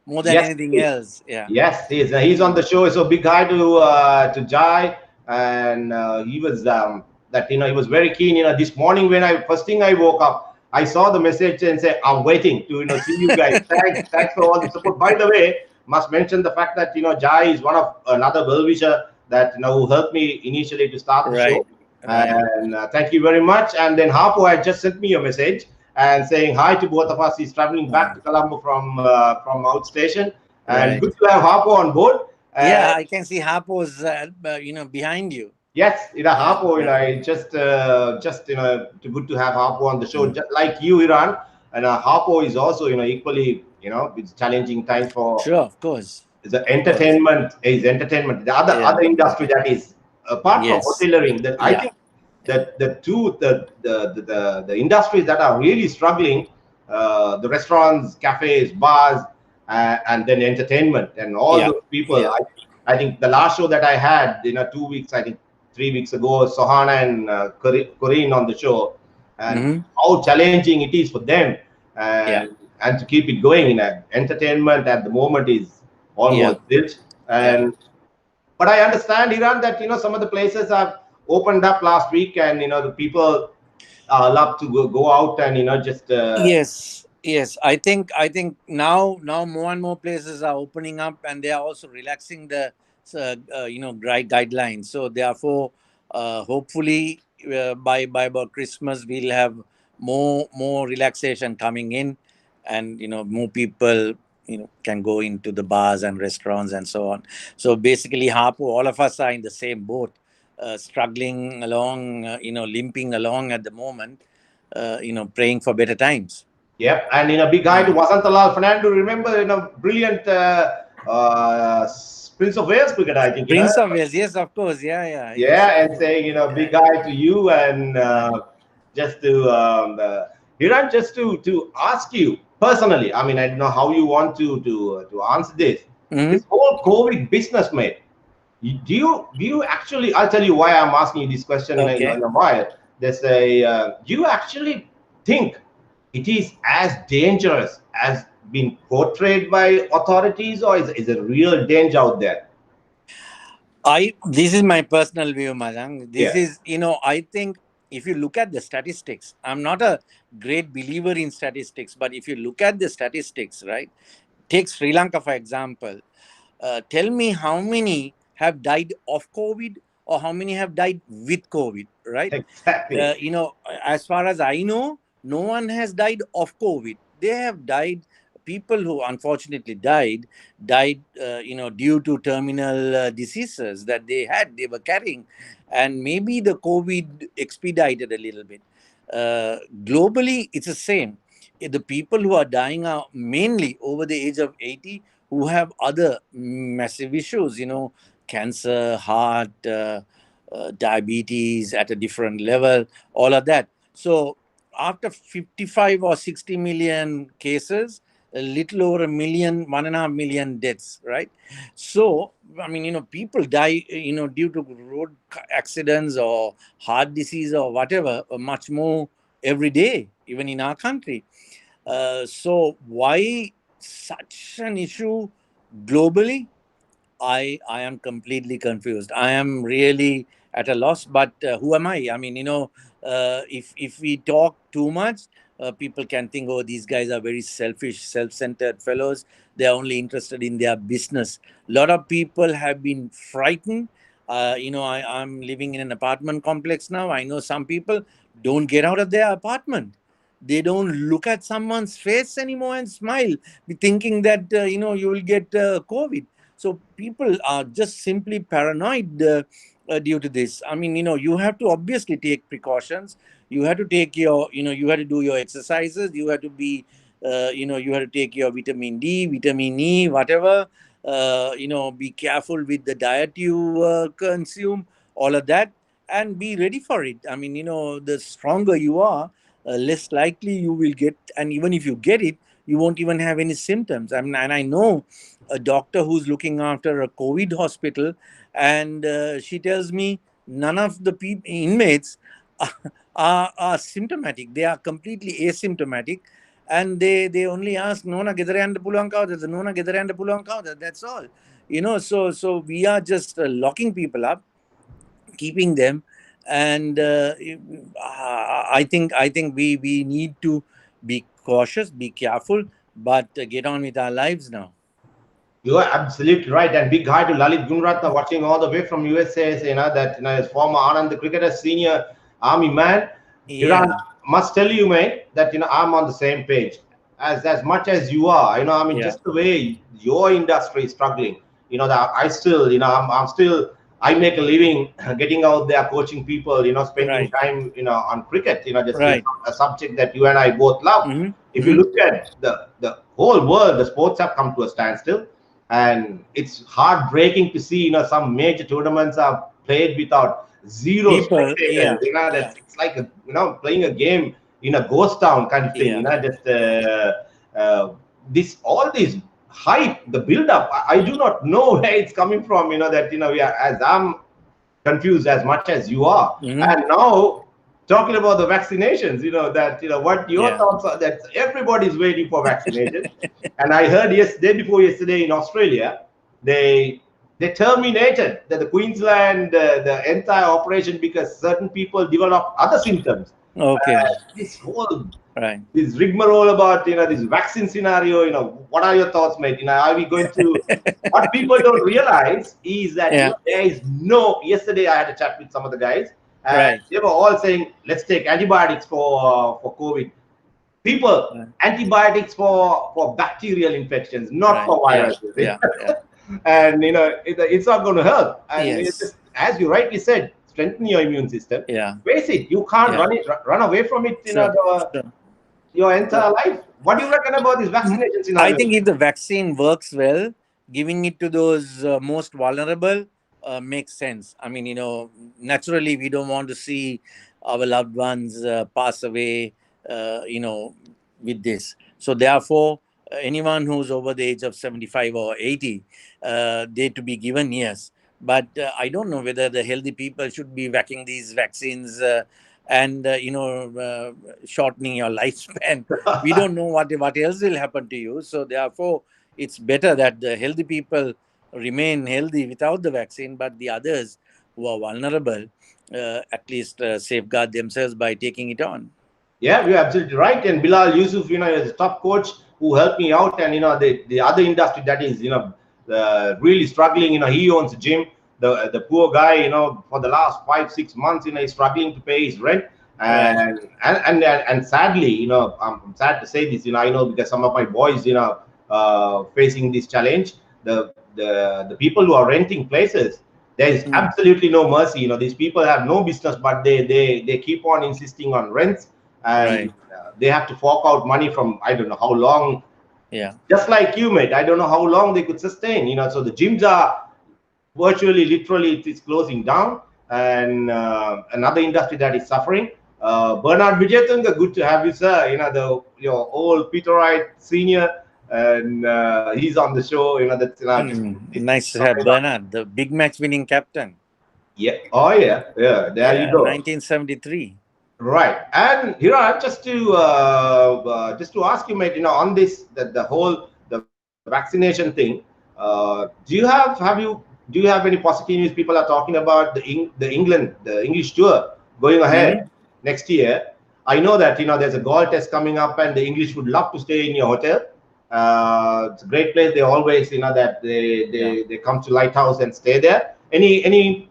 more than Yes, anything else. Yeah. yes, he's on the show. So big hi to Jai, and he was that he was very keen. This morning when I first thing I woke up, I saw the message and said I'm waiting to see you guys. Thanks for all the support. By the way, must mention the fact that Jai is one of another well wisher that who helped me initially to start the Right. show, Right. and thank you very much. And then Harpo had just sent me a message and saying hi to both of us. He's traveling back Uh, to Colombo from outstation, and Right. good to have Harpo on board. Yeah, And I can see Harpo's, behind you. yes, Yeah, Harpo, yeah. it's just good to have Harpo on the show, just like you, Iran. And Harpo is also equally it's challenging times for Sure, of course. the Of course. entertainment. The other Yeah. industry that is apart from Yes. hotelery, that I Yeah. think that the industries that are really struggling, the restaurants, cafes, bars, and then entertainment and all Yeah. those people. Yeah. I think the last show that I had, 2 weeks, I think 3 weeks ago, Sohana and Corinne on the show, and Hmm. how challenging it is for them, Yeah. and to keep it going. Entertainment at the moment is Yeah. almost built. Yeah. And but I understand, Iran, that some of the places have opened up last week, and the people love to go out and just Yes, yes. I think now more and more places are opening up, and they are also relaxing the guidelines. So therefore, hopefully, by about Christmas we'll have more relaxation coming in, and more people can go into the bars and restaurants and so on. So basically, Harpo, all of us are in the same boat, struggling along, limping along at the moment, praying for better times. Yep. And big hi to Mm. Vasantalal Fernando. Remember, brilliant Prince of Wales cricket, I think, Prince of Wales, yes, of course, yeah, yeah, yes, Yeah, of and course, saying, yeah, big hi to you, and yeah. just to Hiran, just to ask you personally. I mean, I don't know how you want to answer this. Hmm. This whole COVID business, mate. Do you actually? I'll tell you why I'm asking you this question in Okay. a while. There's a. Do you actually think it is as dangerous as been portrayed by authorities, or is a real danger out there? This is my personal view, Majang. This Yeah. is, I think if you look at the statistics, I'm not a great believer in statistics, but if you look at the statistics, right? Take Sri Lanka, for example. Tell me how many have died of COVID or how many have died with COVID, right? Exactly. As far as I know, no one has died of COVID. They have died. People who unfortunately died, due to terminal diseases that they were carrying, and maybe the COVID expedited a little bit. Globally, it's the same. The people who are dying are mainly over the age of 80, who have other massive issues, cancer, heart, diabetes at a different level, all of that. So after 55 or 60 million cases, a little over a million, 1.5 million deaths, right? So, I mean, people die, due to road accidents or heart disease or whatever, much more every day, even in our country. So, why such an issue globally? I am completely confused. I am really at a loss. But who am I? I mean, if we talk too much, people can think, oh, these guys are very selfish, self-centered fellows. They are only interested in their business. A lot of people have been frightened. I'm living in an apartment complex now. I know some people don't get out of their apartment. They don't look at someone's face anymore and smile, thinking that you will get COVID. So people are just simply paranoid due to this. I mean, you have to obviously take precautions. You have to take you have to do your exercises. You have to be, you have to take your vitamin D, vitamin E, whatever. Be careful with the diet you consume, all of that, and be ready for it. I mean, the stronger you are, less likely you will get, and even if you get it, you won't even have any symptoms. I mean, and I know a doctor who's looking after a COVID hospital, and she tells me none of the inmates are symptomatic. They are completely asymptomatic, and they only ask, "Nona gedara yanda puluwan kawada? Nona gedara yanda puluwan kawada?" That's all. So we are just locking people up, keeping them, and I think we need to be cautious, be careful, but get on with our lives now. You are absolutely right. And big hi to Lalit Gunratna watching all the way from USA. That is former Anand, the cricketer, senior army man. Hiran, Yeah. must tell you, mate, that I'm on the same page. as much as you are, I mean, Yeah. just the way your industry is struggling, that I still, I'm still, I make a living getting out there coaching people, spending Right. time, on cricket, just Right. a subject that you and I both love. Mm-hmm. If you Mm-hmm. look at the whole world, the sports have come to a standstill, and it's heartbreaking to see, some major tournaments are played without zero People. spectators. Yeah. Yeah. That's it's like playing a game in a ghost town kind of thing. Yeah. Just this all this hype, the build up. I do not know where it's coming from. That we are, as I'm confused as much as you are. Mm-hmm. And now talking about the vaccinations, that what your Yeah. thoughts are, that everybody's waiting for vaccination. And I heard day before yesterday in Australia, they terminated the Queensland the entire operation because certain people developed other symptoms. Okay. This whole Right. this rigmarole about this vaccine scenario, what are your thoughts, mate? Are we going to, what people don't realize is that Yeah. there is no, yesterday I had a chat with some of the guys, and Right. they were all saying let's take antibiotics for COVID. People, Right. antibiotics for bacterial infections, not Right. for Yeah. viruses. Yeah. Yeah. And it's not going to help. And it's Yes. just, as you rightly said, strengthen your immune system. Yeah. Face it, you can't Yeah. run away from it, Sure. Sure. your So, entire life. What do you reckon about this Mm, vaccination I scenario? think if the vaccine works well, giving it to those most vulnerable makes sense. I mean, naturally, we don't want to see our loved ones pass away, with this. So, therefore, anyone who's over the age of 75 or 80, they to be given, yes. But I don't know whether the healthy people should be whacking these vaccines and, shortening your lifespan. We don't know what else will happen to you. So therefore, it's better that the healthy people remain healthy without the vaccine, but the others who are vulnerable at least safeguard themselves by taking it on. Yeah, you're absolutely right. And Bilal Yusuf, is a top coach who helped me out. And the other industry that is really struggling. He owns a gym. The poor guy, for the last 5-6 months, he's struggling to pay his rent. Right. And sadly, I'm sad to say this. I know because some of my boys, facing this challenge. The people who are renting places, there is Mm. absolutely no mercy. These people have no business, but they keep on insisting on rents, and Right. they have to fork out money from I don't know how long. Yeah. Just like you, mate, I don't know how long they could sustain. So the gyms are virtually, literally, it is closing down, and another industry that is suffering. Bernard Vijayatunga, good to have you, sir. Your old Peterite senior, and he's on the show. That's Nice to have Bernard, the big match winning captain. yeah. Oh yeah, yeah. There you Yeah, go. 1973. Right, and just to ask you, mate, on this, the whole the vaccination thing. Do you have any positive news? People are talking about the English tour going Mm-hmm. ahead next year. I know that there's a goal test coming up, and the English would love to stay in your hotel. It's a great place. They always, that Yeah. they come to Lighthouse and stay there. Any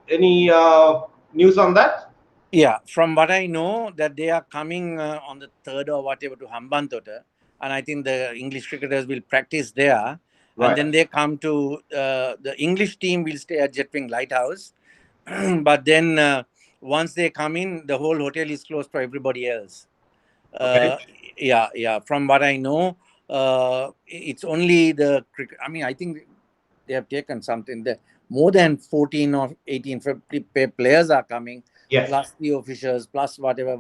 news on that? Yeah, from what I know, that they are coming on the 3rd or whatever to Hambantota, and I think the English cricketers will practice there, and Right. then they come to the English team will stay at Jetwing Lighthouse, but then once they come in, the whole hotel is closed for everybody else. Okay. Yeah, yeah. From what I know, it's only the cricket. I mean, I think they have taken something that more than 14 or 18 players are coming, Yes. plus the officials, plus whatever.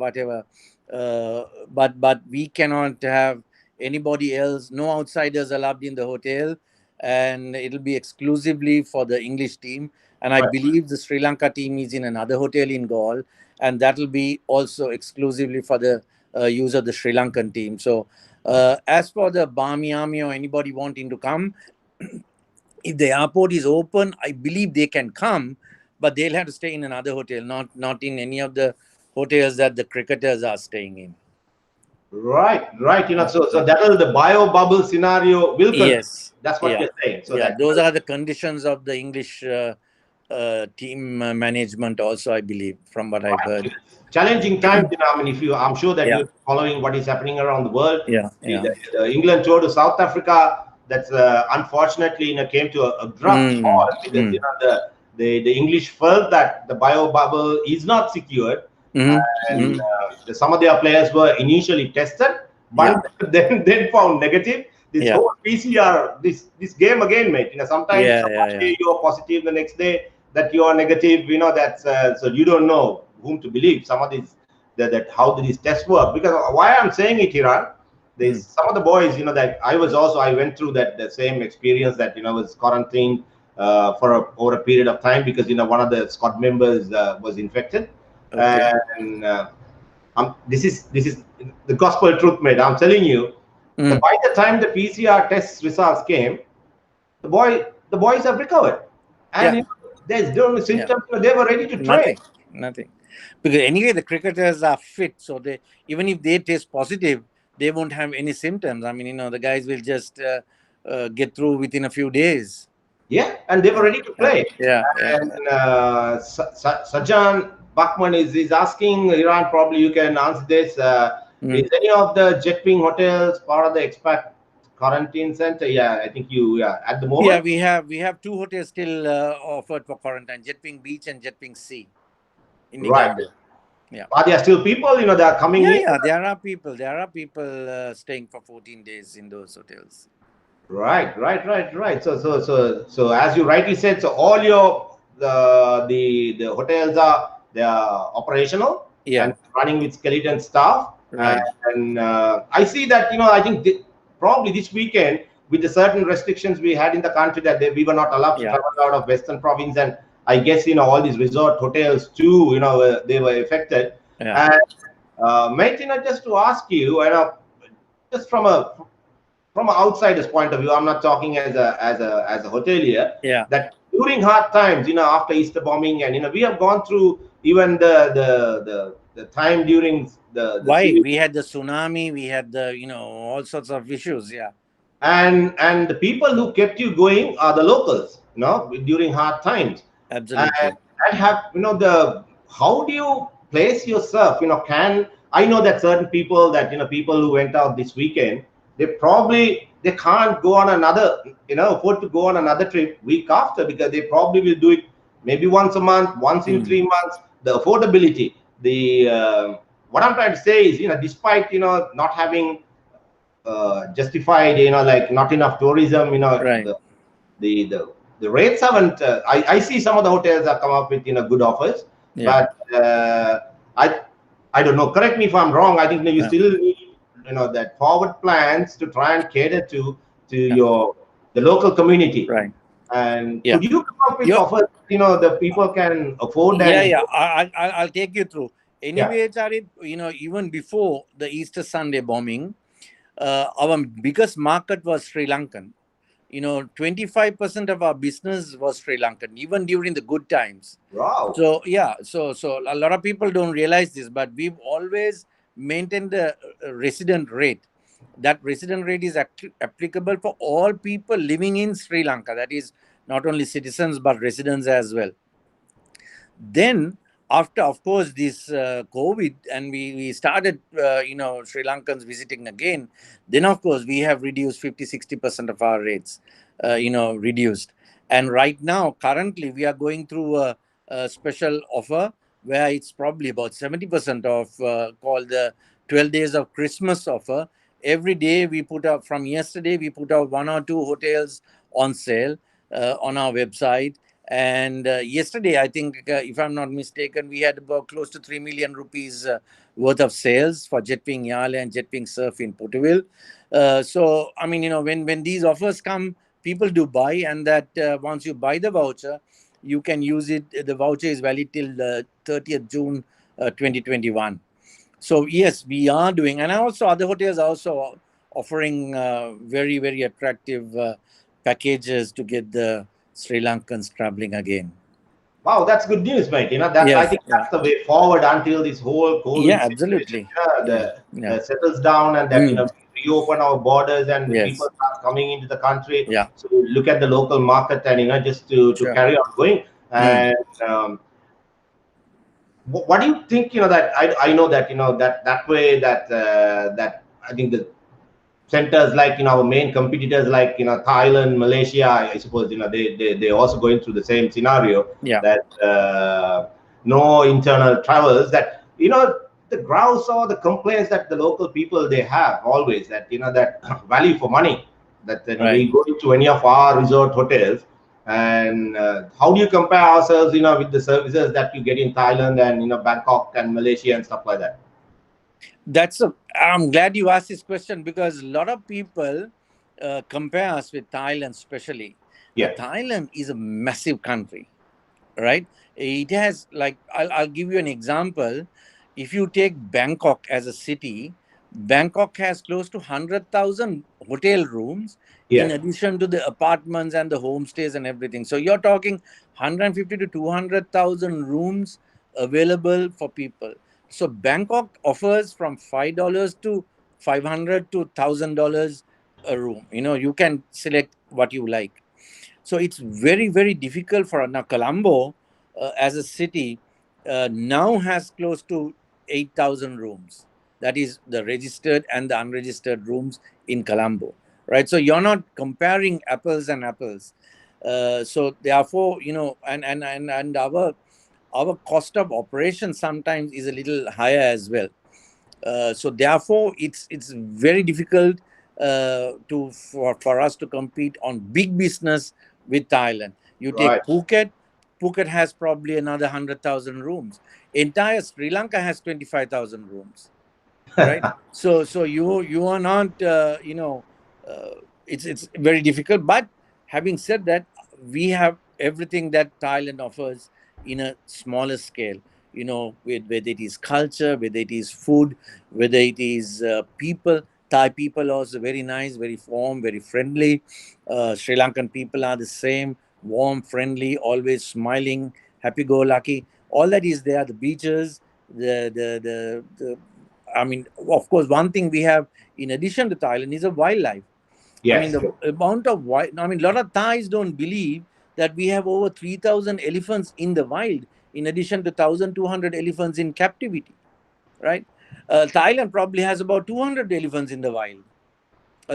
But we cannot have anybody else, no outsiders allowed in the hotel, and it'll be exclusively for the English team. And I Right. believe the Sri Lanka team is in another hotel in Galle, and that'll be also exclusively for the use of the Sri Lankan team. So, as for the Barmy Army or anybody wanting to come, if the airport is open, I believe they can come, but they'll have to stay in another hotel, not in any of the hotels that the cricketers are staying in. Right, right. So that is the bio bubble scenario will continue. Yes. That's what Yeah. you're saying. So Yeah. that Those are the conditions of the English team management also, I believe, from what I've heard. Challenging times. I mean, I'm sure that Yeah, you're following what is happening around the world. yeah, The, yeah. the England tour to South Africa. That's unfortunately, came to a abrupt Mm, halt because mm, the English felt that the bio bubble is not secured, mm, and mm. some of their players were initially tested, Yeah, but then found negative. This yeah, whole PCR, this game again, mate. Sometimes yeah, yeah, one yeah. day you're positive, the next day that you are negative. That's so you don't know whom to believe. Some of these that how these tests work. Because why I'm saying it, Iran, there's Mm. some of the boys, that I went through that the same experience that was quarantined over a period of time because one of the squad members was infected, Okay. and this is the gospel truth, mate. I'm telling you that Mm. by the time the PCR test results came, the boys have recovered, and Yeah, there's no yeah. symptoms. They were ready to train. Nothing, nothing. Because anyway, the cricketers are fit, so they, even if they test positive, they won't have any symptoms. I mean, the guys will just get through within a few days. Yeah, and they were Yeah, ready to yeah, play. yeah, yeah. And Sajan Bachman is asking Iran. Probably you can answer this. Is Mm. any of the jet wing hotels part of the expat quarantine center? Yeah, I think you. Yeah, at the Yeah, moment. we have two hotels still offered for quarantine: Jetwing Beach and Jetwing Sea in Right. Negombo. Yeah, Are there still people? They are coming yeah, in. yeah. There are people staying for 14 days in those hotels. Right. So as you rightly said, so all your the hotels they are operational Yeah, and running with skeleton staff, right. and I see that I think probably this weekend with the certain restrictions we had in the country that we were not allowed to Yeah, travel out of Western Province, and I guess all these resort hotels too, they were affected. yeah, And mate, just to ask you, just from an outsider's point of view, I'm not talking as a hotelier, yeah. that during hard times, after Easter bombing, and we have gone through even the time during the Why? civil, We had the tsunami, we had all sorts of issues. Yeah, and the people who kept you going are the locals, during hard times, and absolutely. have the how do you place yourself? Can I know that certain people that people who went out this weekend, they can't go on another afford to go on another trip week after because they probably will do it maybe once a month, once in Mm. 3 months. The affordability, the what I'm trying to say is despite not having justified like not enough tourism, Right. the rates haven't I see some of the hotels have come up with good offers, Yeah. but i I don't know, correct me if I'm wrong. I think you Yeah. still need that forward plans to try and cater to Yeah. the local community. Right. And Yeah. could you come up with You offers the people can afford Yeah, and yeah. I'll take you through. yeah. Anyway, Charit, even before the Easter Sunday bombing, our biggest market was Sri Lankan. 25% of our business was Sri Lankan, even during the good times. Wow. So yeah, so a lot of people don't realize this, but we've always maintained the resident rate. That resident rate is applicable for all people living in Sri Lanka. That is not only citizens but residents as well. Then after, of course, this COVID, and we started Sri Lankans visiting again, then of course we have reduced 50-60% of our rates, reduced. And right now currently we are going through a special offer where it's probably about 70% of called the 12 days of Christmas offer. Every day we put out, from yesterday we put out one or two hotels on sale on our website. And yesterday, I think, if I'm not mistaken, we had about close to 3 million rupees worth of sales for Jetwing Yale and Jetwing Surf in Portugal. So, I mean, when these offers come, people do buy, and that once you buy the voucher, you can use it. The voucher is valid till 30th June 2021. So, yes, we are doing, and also other hotels are also offering very, very attractive packages to get the Sri Lankans traveling again. Wow, that's good news, mate. That I Yes, think yeah, that's the way forward until this whole yeah, COVID situation absolutely. Yeah, yeah. settles down, and that Mm. reopen our borders and the people Yes, start coming into the country. yeah, So look at the local market and just to sure. carry on going. Mm. And what do you think? That I know that that way that I think the centers like our main competitors like Thailand, Malaysia, I suppose they also going through the same scenario Yeah. that no internal travels, that the grouse or the complaints that the local people they have always, that that value for money, that Right. we go to any of our resort hotels, and how do you compare ourselves with the services that you get in Thailand and Bangkok and Malaysia and stuff like that? I'm glad you asked this question because a lot of people compare us with Thailand, especially. Yeah. Thailand is a massive country, right? It has, like, I'll give you an example. If you take Bangkok as a city, Bangkok has close to 100,000 hotel rooms in Yeah. addition to the apartments and the homestays and everything. So you're talking 150 to 200,000 rooms available for people. So Bangkok offers from $5 to 500 to $1,000 a room. You can select what you like. So it's very, very difficult for now. Colombo, as a city, now has close to 8,000 rooms. That is the registered and the unregistered rooms in Colombo, right? So you're not comparing apples and apples. So therefore, and our cost of operation sometimes is a little higher as well. So therefore, it's very difficult for us to compete on big business with Thailand. You take Right. Phuket. Phuket has probably another 100,000 rooms. Entire Sri Lanka has 25,000 rooms, right? So you are not it's very difficult. But having said that, we have everything that Thailand offers in a smaller scale, with whether it is culture, whether it is food, whether it is people. Thai people are also very nice, very warm, very friendly. Sri Lankan people are the same, warm, friendly, always smiling, happy go lucky. All that is there. The beaches, the I mean, of course, one thing we have in addition to Thailand is a wildlife. I mean, Yes. the amount of wild. I mean, a lot of Thais don't believe that we have over 3,000 elephants in the wild, in addition to 1,200 elephants in captivity, right? Thailand probably has about 200 elephants in the wild.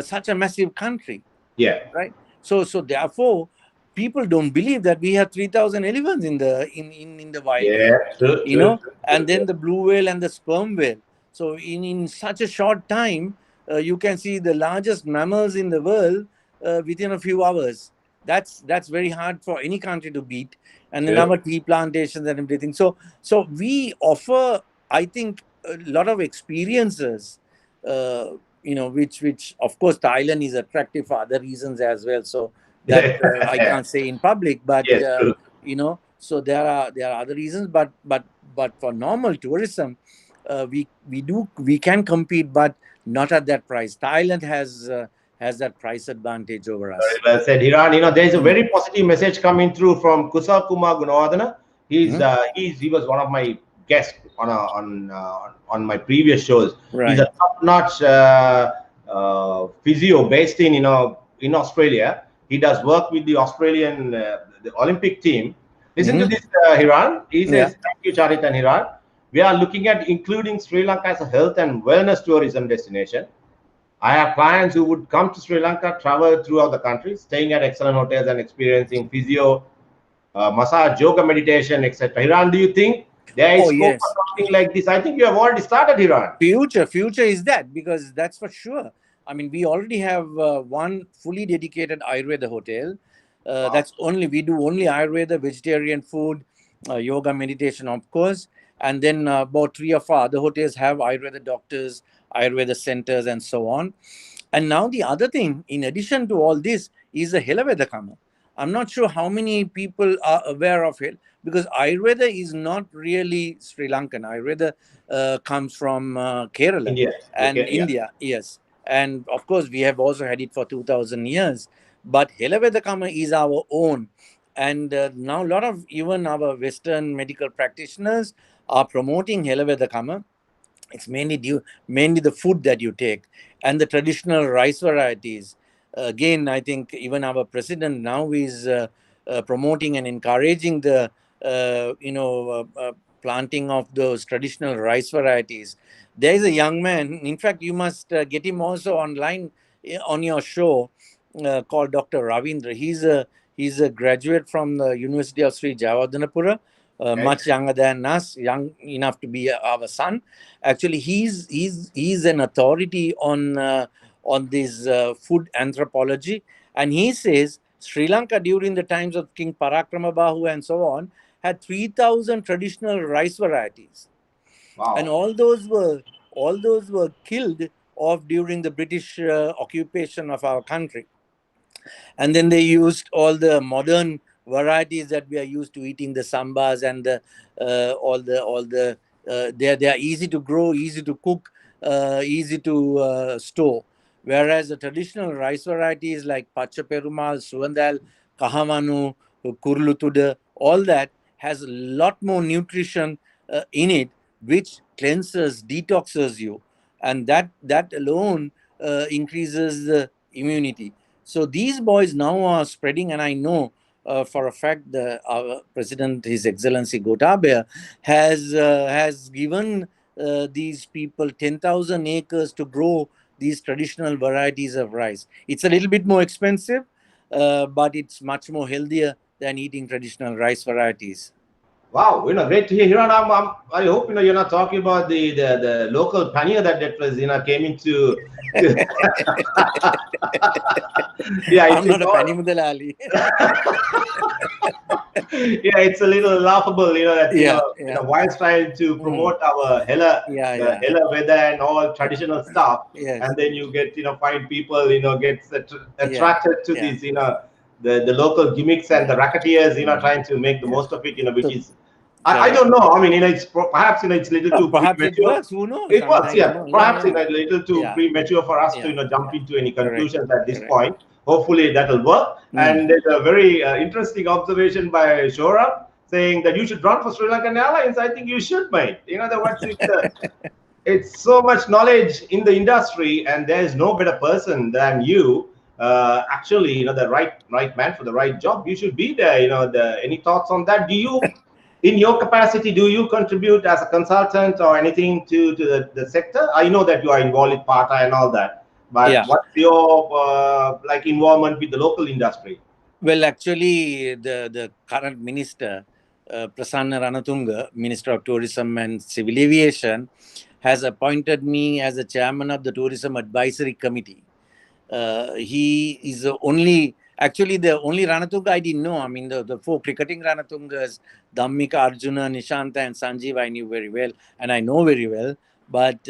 Such a massive country, Yeah. right? So therefore, people don't believe that we have 3,000 elephants in the wild Yeah. here, True. True. True. True. and then the blue whale and the sperm whale. So in such a short time, you can see the largest mammals in the world within a few hours. That's very hard for any country to beat. And then True. our tea plantations and everything. So we offer, I think, a lot of experiences. Uh, which of course Thailand is attractive for other reasons as well. So that I Yeah. can't say in public, but Yes. True. so there are other reasons, but for normal tourism, we can compete, but not at that price. Thailand has that price advantage over Very us. well said, Hiran. There is a Mm. very positive message coming through from Kusal Kumar Gunawardana. Mhm. He was one of my guests on my previous shows. He's a Right. top-notch physio based in Australia. He does work with the Australian the Olympic team. Listen to Mhm. this, Hiran. He Yeah. says, "Thank you, Charit and Hiran. We are looking at including Sri Lanka as a health and wellness tourism destination. I have clients who would come to Sri Lanka, travel throughout the country, staying at excellent hotels and experiencing physio, massage, yoga, meditation, etc. Hiran, do you think there is Oh scope for yes. something like this? I think you have already started, Hiran. Future is that, because that's for sure. I mean, we already have one fully dedicated Ayurveda hotel. Wow. That's only We do only Ayurveda, vegetarian food, yoga, meditation, of course. And then about three of our other hotels have Ayurveda doctors, Ayurveda centers, and so on. And now the other thing, in addition to all this, is the Helaveda Kama. I'm not sure how many people are aware of it, because Ayurveda is not really Sri Lankan. Ayurveda comes from Kerala India. and Okay. Yeah. India, yes. And of course, we have also had it for 2,000 years. But Helaveda Kama is our own. And now a lot of even our Western medical practitioners are promoting Helaveda Kama. It's mainly the food that you take and the traditional rice varieties. Again, I think even our president now is promoting and encouraging the planting of those traditional rice varieties. There is a young man. In fact, you must get him also online on your show, called Dr. Ravindra. He's a graduate from the University of Sri Jayawardenepura, Okay. much younger than us, young enough to be our son. Actually, he's an authority on this food anthropology, and he says Sri Lanka during the times of King Parakramabahu and so on had 3,000 traditional rice varieties, and Wow. all those were killed off during the British occupation of our country. And then they used all the modern varieties that we are used to eating, the sambas and the all the they are easy to grow, easy to cook, easy to store, whereas the traditional rice varieties like pacha perumal, suvandal, kahamanu, kurlutuda, all that has a lot more nutrition in it, which cleanses, detoxes you, and that alone increases the immunity. So these boys now are spreading, and I know for a fact our president, His Excellency Gotabaya, has given these people 10,000 acres to grow these traditional varieties of rice. It's a little bit more expensive, but it's much more healthier than eating traditional rice varieties. Wow, great to hear. Hiran, I hope you're not talking about the local paneer that was came into. To, yeah, I'm it's not a all. Pani Mudalali. Yeah, it's a little laughable, that Yeah, yeah. whilst trying to Mm. promote our hella Yeah, the yeah. hella weather and all traditional stuff, Yes. and then you get find people gets Yeah, attracted to yeah, these the local gimmicks and the yeah. racketeers Mm. trying to make the Yeah. most of it, which So is I correct. don't know. I mean, it's perhaps it's a little too Perhaps it premature. works. Who knows? It I mean, was, I don't yeah, know. Yeah, perhaps yeah, a little too yeah, premature for us to yeah, jump yeah. into any Correct, conclusions at this correct. point. Hopefully that'll work. Mm. And there's a very interesting observation by Shora saying that you should run for Sri Lankan Airlines. I think you should, mate. In other words, it's so much knowledge in the industry, and there is no better person than you. Actually, the right man for the right job. You should be there. Any thoughts on that? Do you, in your capacity, do you contribute as a consultant or anything to the sector? I know that you are involved with PATA and all that, but Yeah. what's your like involvement with the local industry? Well, actually, the current minister, Prasanna Ranatunga, Minister of Tourism and Civil Aviation, has appointed me as the chairman of the Tourism Advisory Committee. He is the only Ranatunga I didn't know. I mean, the four cricketing Ranatungas, Dhammika, Arjuna, Nishanta, and Sanjeev, I knew very well, and I know very well. But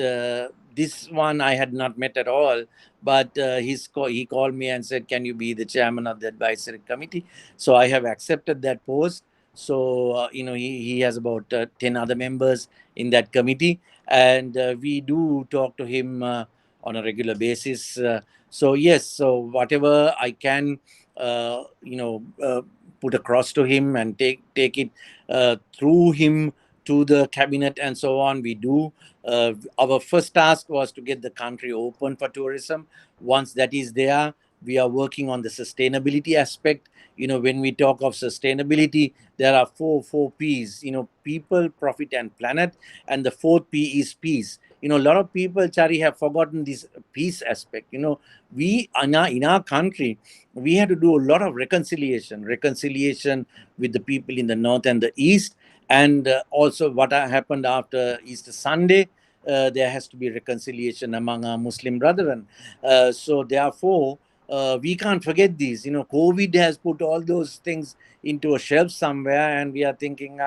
this one I had not met at all. But he called me and said, "Can you be the chairman of the advisory committee?" So I have accepted that post. So he has about 10 other members in that committee, and we do talk to him on a regular basis. So yes, so whatever I can, put across to him and take it through him to the cabinet and so on, we do. Our first task was to get the country open for tourism. Once that is there, we are working on the sustainability aspect. When we talk of sustainability, there are four P's. People, profit, and planet, and the fourth P is peace. A lot of people, Chari, have forgotten this peace aspect. We in our country, we had to do a lot of reconciliation with the people in the north and the east, and also what happened after Easter Sunday. There has to be reconciliation among our Muslim brethren. So therefore, we can't forget these. COVID has put all those things into a shelf somewhere, and we are thinking,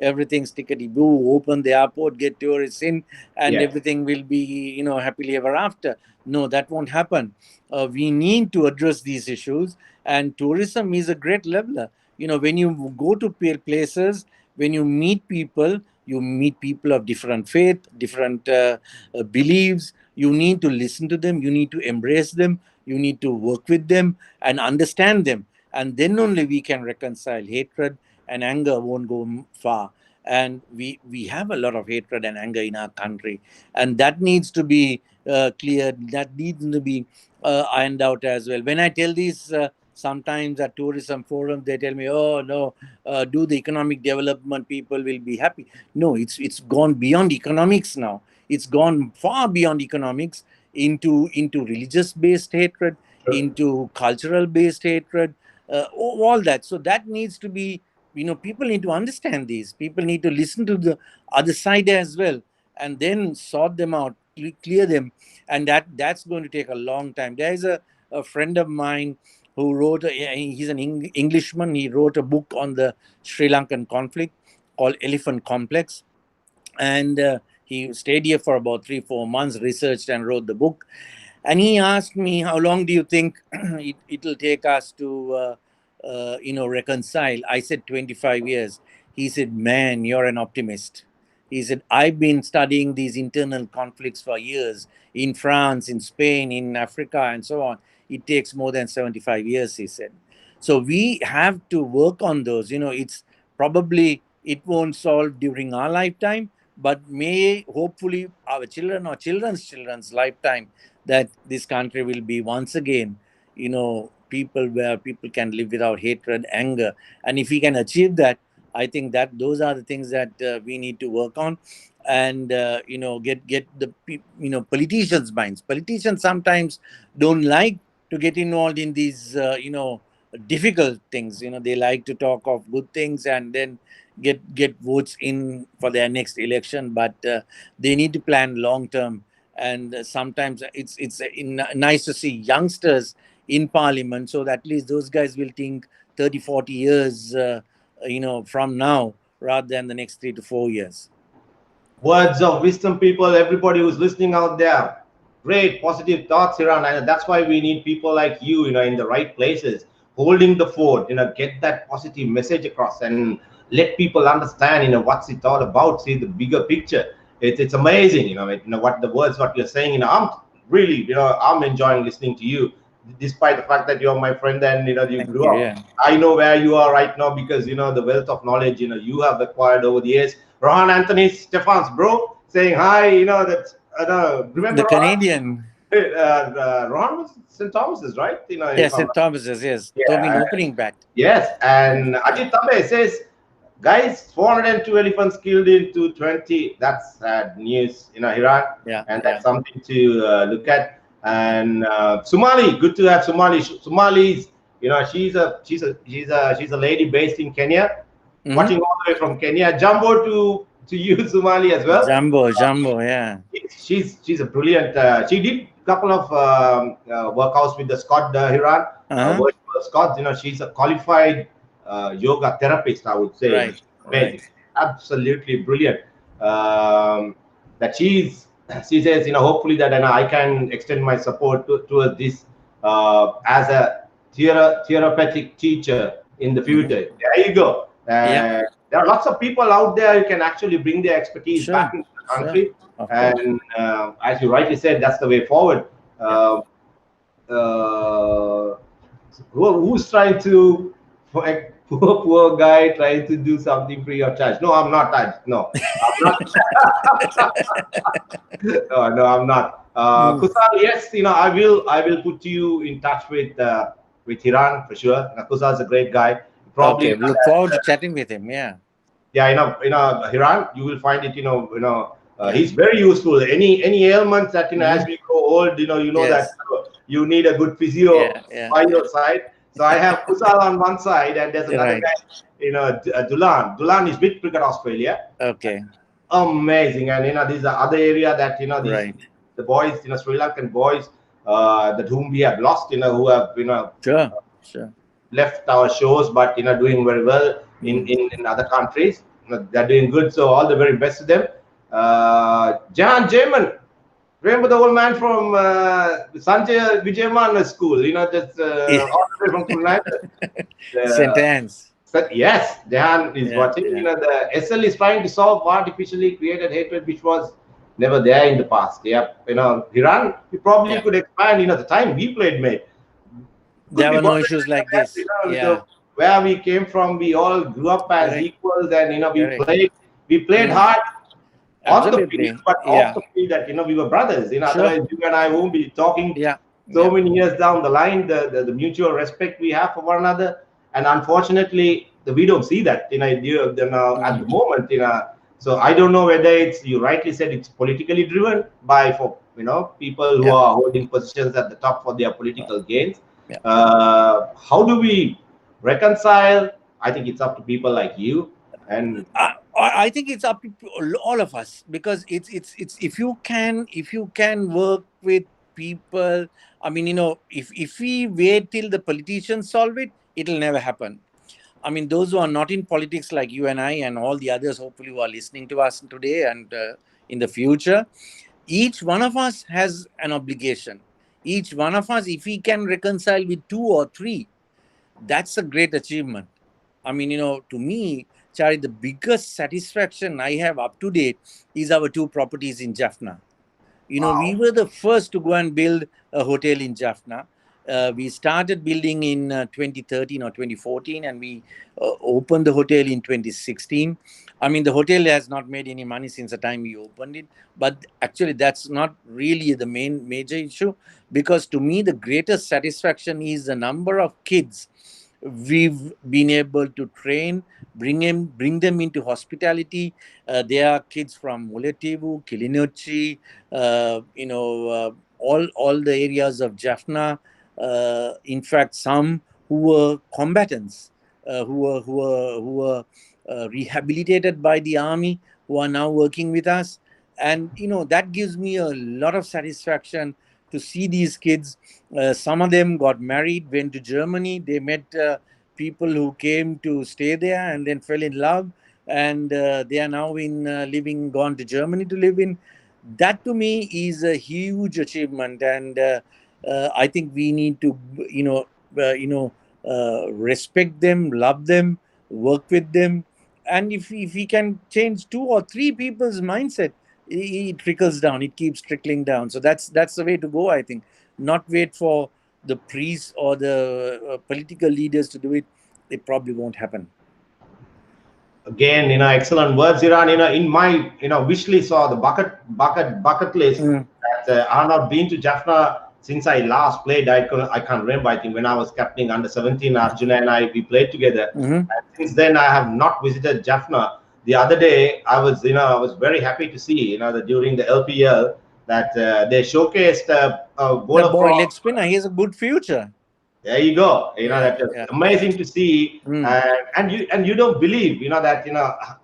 everything's tickety boo, open the airport, get tourists in, and Yeah. everything will be, happily ever after. No, that won't happen. We need to address these issues, and tourism is a great leveler. When you go to places, when you meet people of different faith, different beliefs. You need to listen to them, you need to embrace them, you need to work with them and understand them, and then only we can reconcile. Hatred and anger won't go far, and we have a lot of hatred and anger in our country, and that needs to be cleared, that needs to be ironed out as well. When I tell these sometimes at tourism forums they tell me, oh no, do the economic development, people will be happy. No, it's gone beyond economics now. It's gone far beyond economics, into religious based hatred, Sure. into cultural based hatred, all that. So that needs to be, people need to understand these. People need to listen to the other side as well, and then sort them out, clear them, and that's going to take a long time. There is a friend of mine who wrote. He's an Englishman. He wrote a book on the Sri Lankan conflict called Elephant Complex, and he stayed here for about 3-4 months, researched and wrote the book. And he asked me, how long do you think it'll take us to reconcile? I said 25 years. He said, man, you're an optimist. He said, I've been studying these internal conflicts for years in France, in Spain, in Africa, and so on. It takes more than 75 years, he said. So we have to work on those. It's probably, it won't solve during our lifetime, but may hopefully our children or children's lifetime, that this country will be once again, people where people can live without hatred, anger. And if we can achieve that, I think that those are the things that we need to work on. And get the politicians' minds. Politicians sometimes don't like to get involved in these difficult things. They like to talk of good things and then get votes in for their next election, but they need to plan long term. And sometimes it's nice to see youngsters in parliament, so that at least those guys will think 30-40 years from now, rather than the next 3 to 4 years. Words of wisdom, people, everybody who's listening out there. Great positive thoughts, Hiran. And that's why we need people like you, in the right places, holding the fort, get that positive message across and let people understand, what's it all about, see the bigger picture. It's amazing, what the words, what you're saying, I'm really, I'm enjoying listening to you, despite the fact that you're my friend and, you Thank grew you, up. yeah. I know where you are right now because, the wealth of knowledge, you have acquired over the years. Rohan Anthony Stephans, bro, saying hi. That remember The Rohan? Canadian. Rohan was St. Thomas's, right? Yes, St. Thomas's, yes. Toby Yeah, opening bat. yes. And Yeah. Ajit Tabe says, guys, 402 elephants killed in 220. That's sad news, Hiran, Yeah, and yeah. that's something to look at. And Sumali, good to have Sumali. Sumali's, she's a lady based in Kenya, watching all the way from Kenya. Jumbo to you, Sumali, as well. Jumbo, yeah. She's a brilliant. She did a couple of workouts with the Scott Hiran, virtual Scott. She's a qualified yoga therapist, I would say. Right, Amazing, right. absolutely brilliant. That she says, hopefully that I can extend my support towards this as a therapeutic teacher in the future. There you go. Yeah. There are lots of people out there who can actually bring their expertise Sure, back into the country. of course. And as you rightly said, that's the way forward. Who's trying to, poor guy trying to do something free of charge? No, I'm not. No, I'm not. No, I'm not. Kusal, yes, I will put you in touch with Hiran for sure. Kusal is a great guy. Probably Okay, look forward to chatting with him. Yeah. Yeah, Hiran, you will find it. He's very useful. Any ailments that as we grow old, Yes. that you need a good physio by your side. So I have Kusal on one side, and there's another Right. guy, Dulan. Dulan is with Cricket Australia. Okay. Amazing, and this is the other area that Right. the boys, Sri Lankan boys, that whom we have lost, who have Sure. left our shows, but doing very well in other countries. They're doing good, so all the very best to them. Jahan Jamin, remember the old man from Sanjay Vijayman school? Just all the way from Kulnai. St. Anne's. Yes, Jahan is watching. Yeah. The SL is trying to solve artificially created hatred, which was never there in the past. Yeah, Hiran, we probably could expand. The time we played, mate. There were no issues like this. Where we came from, we all grew up as equals, and we played hard on the field, but off the field that we were brothers. Otherwise you and I won't be talking so Yeah. many years down the line, the mutual respect we have for one another, and unfortunately, we don't see that, at the Mm. moment, So I don't know whether it's, you rightly said, it's politically driven by, for people who Yeah. are holding positions at the top for their political gains. Yeah. How do we reconcile? I think it's up to people like you and I think it's up to all of us, because it's if you can work with people. I mean, if we wait till the politicians solve it, it'll never happen. I mean, those who are not in politics, like you and I and all the others, hopefully, who are listening to us today and in the future, each one of us has an obligation. Each one of us, if we can reconcile with two or three, that's a great achievement. I mean, to me, Chari, the biggest satisfaction I have up to date is our two properties in Jaffna. We wow. were the first to go and build a hotel in Jaffna. We started building in 2013 or 2014, and we opened the hotel in 2016. I mean, the hotel has not made any money since the time we opened it, but actually, that's not really the major issue, because to me, the greatest satisfaction is the number of kids we've been able to train, bring them into hospitality. There are kids from Muletivu, Kilinochi, all the areas of Jaffna. In fact, some who were combatants, who were rehabilitated by the army, who are now working with us, and that gives me a lot of satisfaction to see these kids. Some of them got married, went to Germany. They met people who came to stay there and then fell in love, and they are now gone to Germany to live in. That to me is a huge achievement, and I think we need to, respect them, love them, work with them, and if we can change two or three people's mindset, it trickles down. It keeps trickling down. So that's the way to go. I think not wait for the priests or the political leaders to do it. It probably won't happen. Again, excellent words, Iran. In my wish list or the bucket list, Mm. that I have not been to Jaffna since I last played. I can't remember. I think when I was captaining under 17, Arjuna and I, we played together. Hmm. And since then, I have not visited Jaffna. The other day, I was very happy to see that during the LPL that they showcased a The bowler boy from. leg spinner, he has a good future. There you go. Yeah, That yeah. amazing to see, Mm. and you don't believe, that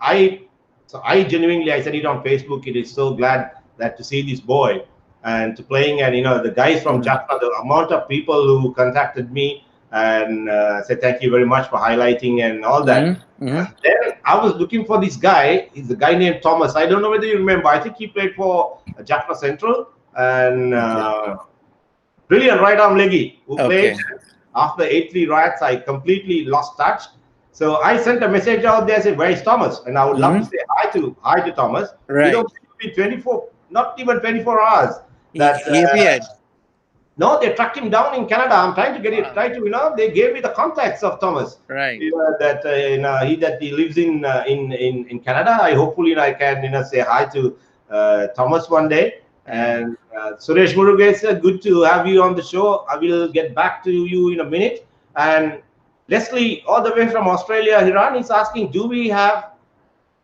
I. So I genuinely, I said it on Facebook. It is so glad that to see this boy and to playing, and the guys from Mm. Jaffna, the amount of people who contacted me and said thank you very much for highlighting and all Mm. that. Mm. Then I was looking for this guy. He's a guy named Thomas. I don't know whether you remember. I think he played for Jaffna Central and. Okay. Brilliant right arm leggy who played. Okay. After 8-3 riots, I completely lost touch. So I sent a message out there, said, "Where is Thomas?" And I would love to Mm. say hi to Thomas. He Right. don't seem to be 24, not even 24 hours. That He appeared. no, they tracked him down in Canada. I'm trying to get it. Wow. Try to they gave me the contacts of Thomas. Right. That he lives in Canada. I hopefully I can say hi to Thomas one day. Yeah. And Suresh Murugesh, good to have you on the show. I will get back to you in a minute. And Leslie, all the way from Australia, Hiran is asking, do we have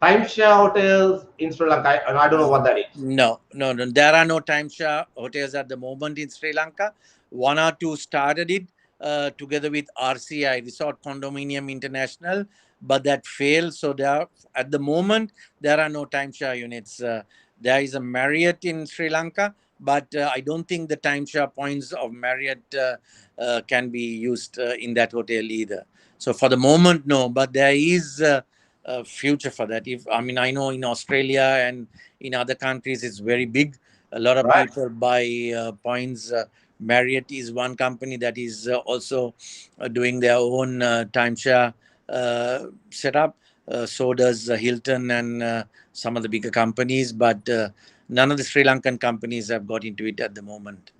timeshare hotels in Sri Lanka? And I don't know what that is. No, no, no. There are no timeshare hotels at the moment in Sri Lanka. One or two started it together with RCI, Resort Condominium International, but that failed. So at the moment, there are no timeshare units. There is a Marriott in Sri Lanka, but I don't think the timeshare points of Marriott can be used in that hotel either. So for the moment, no. But there is a future for that. If I mean, I know in Australia and in other countries it's very big. A lot of Right. people buy points. Marriott is one company that is also doing their own timeshare setup. So does Hilton and some of the bigger companies, but none of the Sri Lankan companies have got into it at the moment.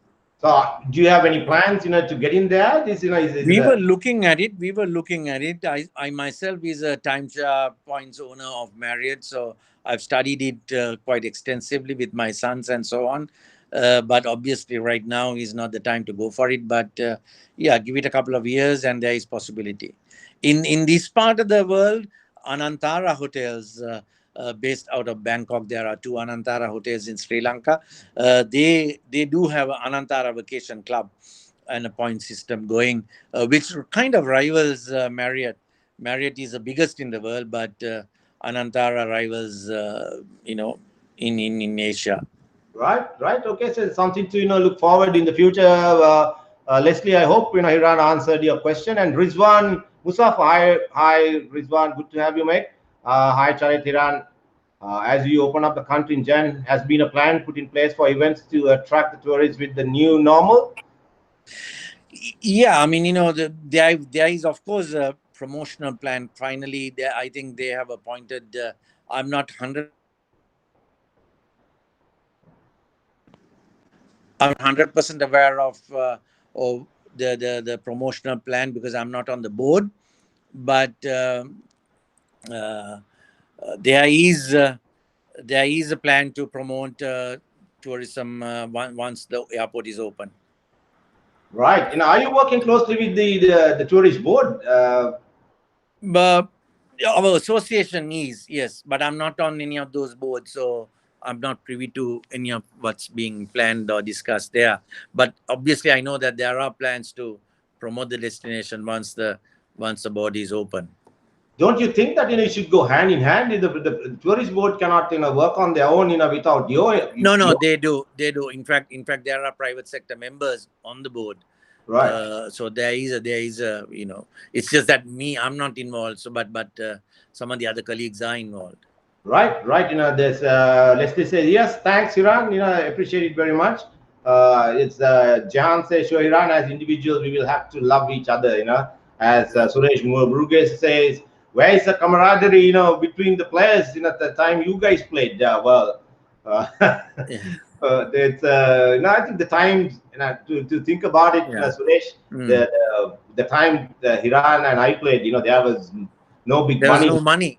So, do you have any plans, to get in there? This, is We were a looking at it. We were looking at it. I myself is a timeshare points owner of Marriott, so I've studied it quite extensively with my sons and so on. But obviously right now is not the time to go for it. But yeah, give it a couple of years and there is possibility. In this part of the world, Anantara hotels, based out of Bangkok, there are two Anantara hotels in Sri Lanka. They do have an Anantara Vacation Club and a point system going, which kind of rivals Marriott. Marriott is the biggest in the world, but Anantara rivals, in Asia. Right, right. Okay, so it's something to look forward in the future. Leslie, I hope Hiran answered your question. And Rizwan Musaf, hi Rizwan, good to have you, mate. Hi Charit Hiran. As you open up the country in Jan, has been a plan put in place for events to attract the tourists with the new normal? Yeah, I mean, there is of course a promotional plan. Finally, I think they have appointed. I'm not 100% aware of the promotional plan because I'm not on the board. But uh, there is a plan to promote tourism once the airport is open. Right. Are you working closely with the tourist board? But our association is, yes, but I'm not on any of those boards, so I'm not privy to any of what's being planned or discussed there. But obviously, I know that there are plans to promote the destination once the board is open. Don't you think that it should go hand in hand? The tourist board cannot work on their own without No, your they do. In fact, there are private sector members on the board. right. So there is a it's just that I'm not involved. So but some of the other colleagues are involved. Right, right. There's Leslie says yes. Thanks, Iran. I appreciate it very much. It's Jahan says, sure, Iran. As individuals, we will have to love each other. As Suresh Murugesh says, where is the camaraderie? Between the players. At the time you guys played. Well, uh, Yeah. it's I think the time to think about it, Yeah. Suresh. Mm. The time Hiran and I played, there was no big There was money. no money.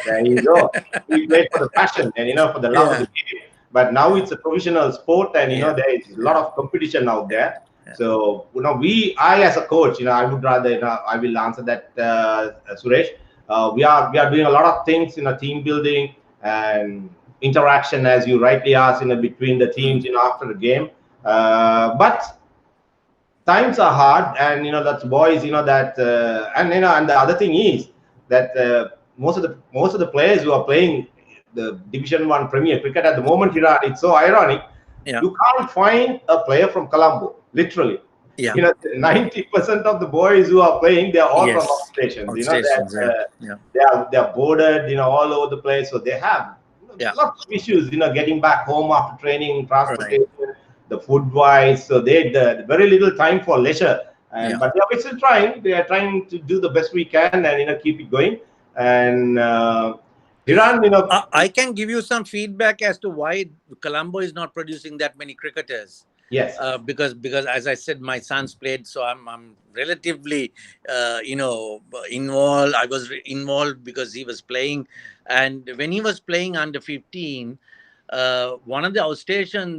There you go. We played for the passion and for the love of the Yeah. game. But now it's a professional sport, and Yeah. there is a lot Yeah. of competition out there. Yeah. So I as a coach, I would rather, I will answer that, Suresh. We are doing a lot of things, team building and interaction, as you rightly asked, between the teams, Mm. after the game. But times are hard, and that's boys, that and the other thing is that most of the players who are playing the Division 1 Premier Cricket at the moment here, it's so ironic. Yeah. You can't find a player from Colombo, literally. Yeah. 90% of the boys who are playing, they're all from Yes. outstations. That Outstations. Yeah. Yeah. they're boarded, all over the place, so they have Yeah. lots of issues, getting back home after training, Right. transportation, the food wise. So they had very little time for leisure. Yeah. But we're still trying. We are trying to do the best we can and keep it going. And Iran, I can give you some feedback as to why Colombo is not producing that many cricketers. yes, Because as I said, my sons played, so I'm relatively involved. I was involved because he was playing, and when he was playing under 15, one of the outstation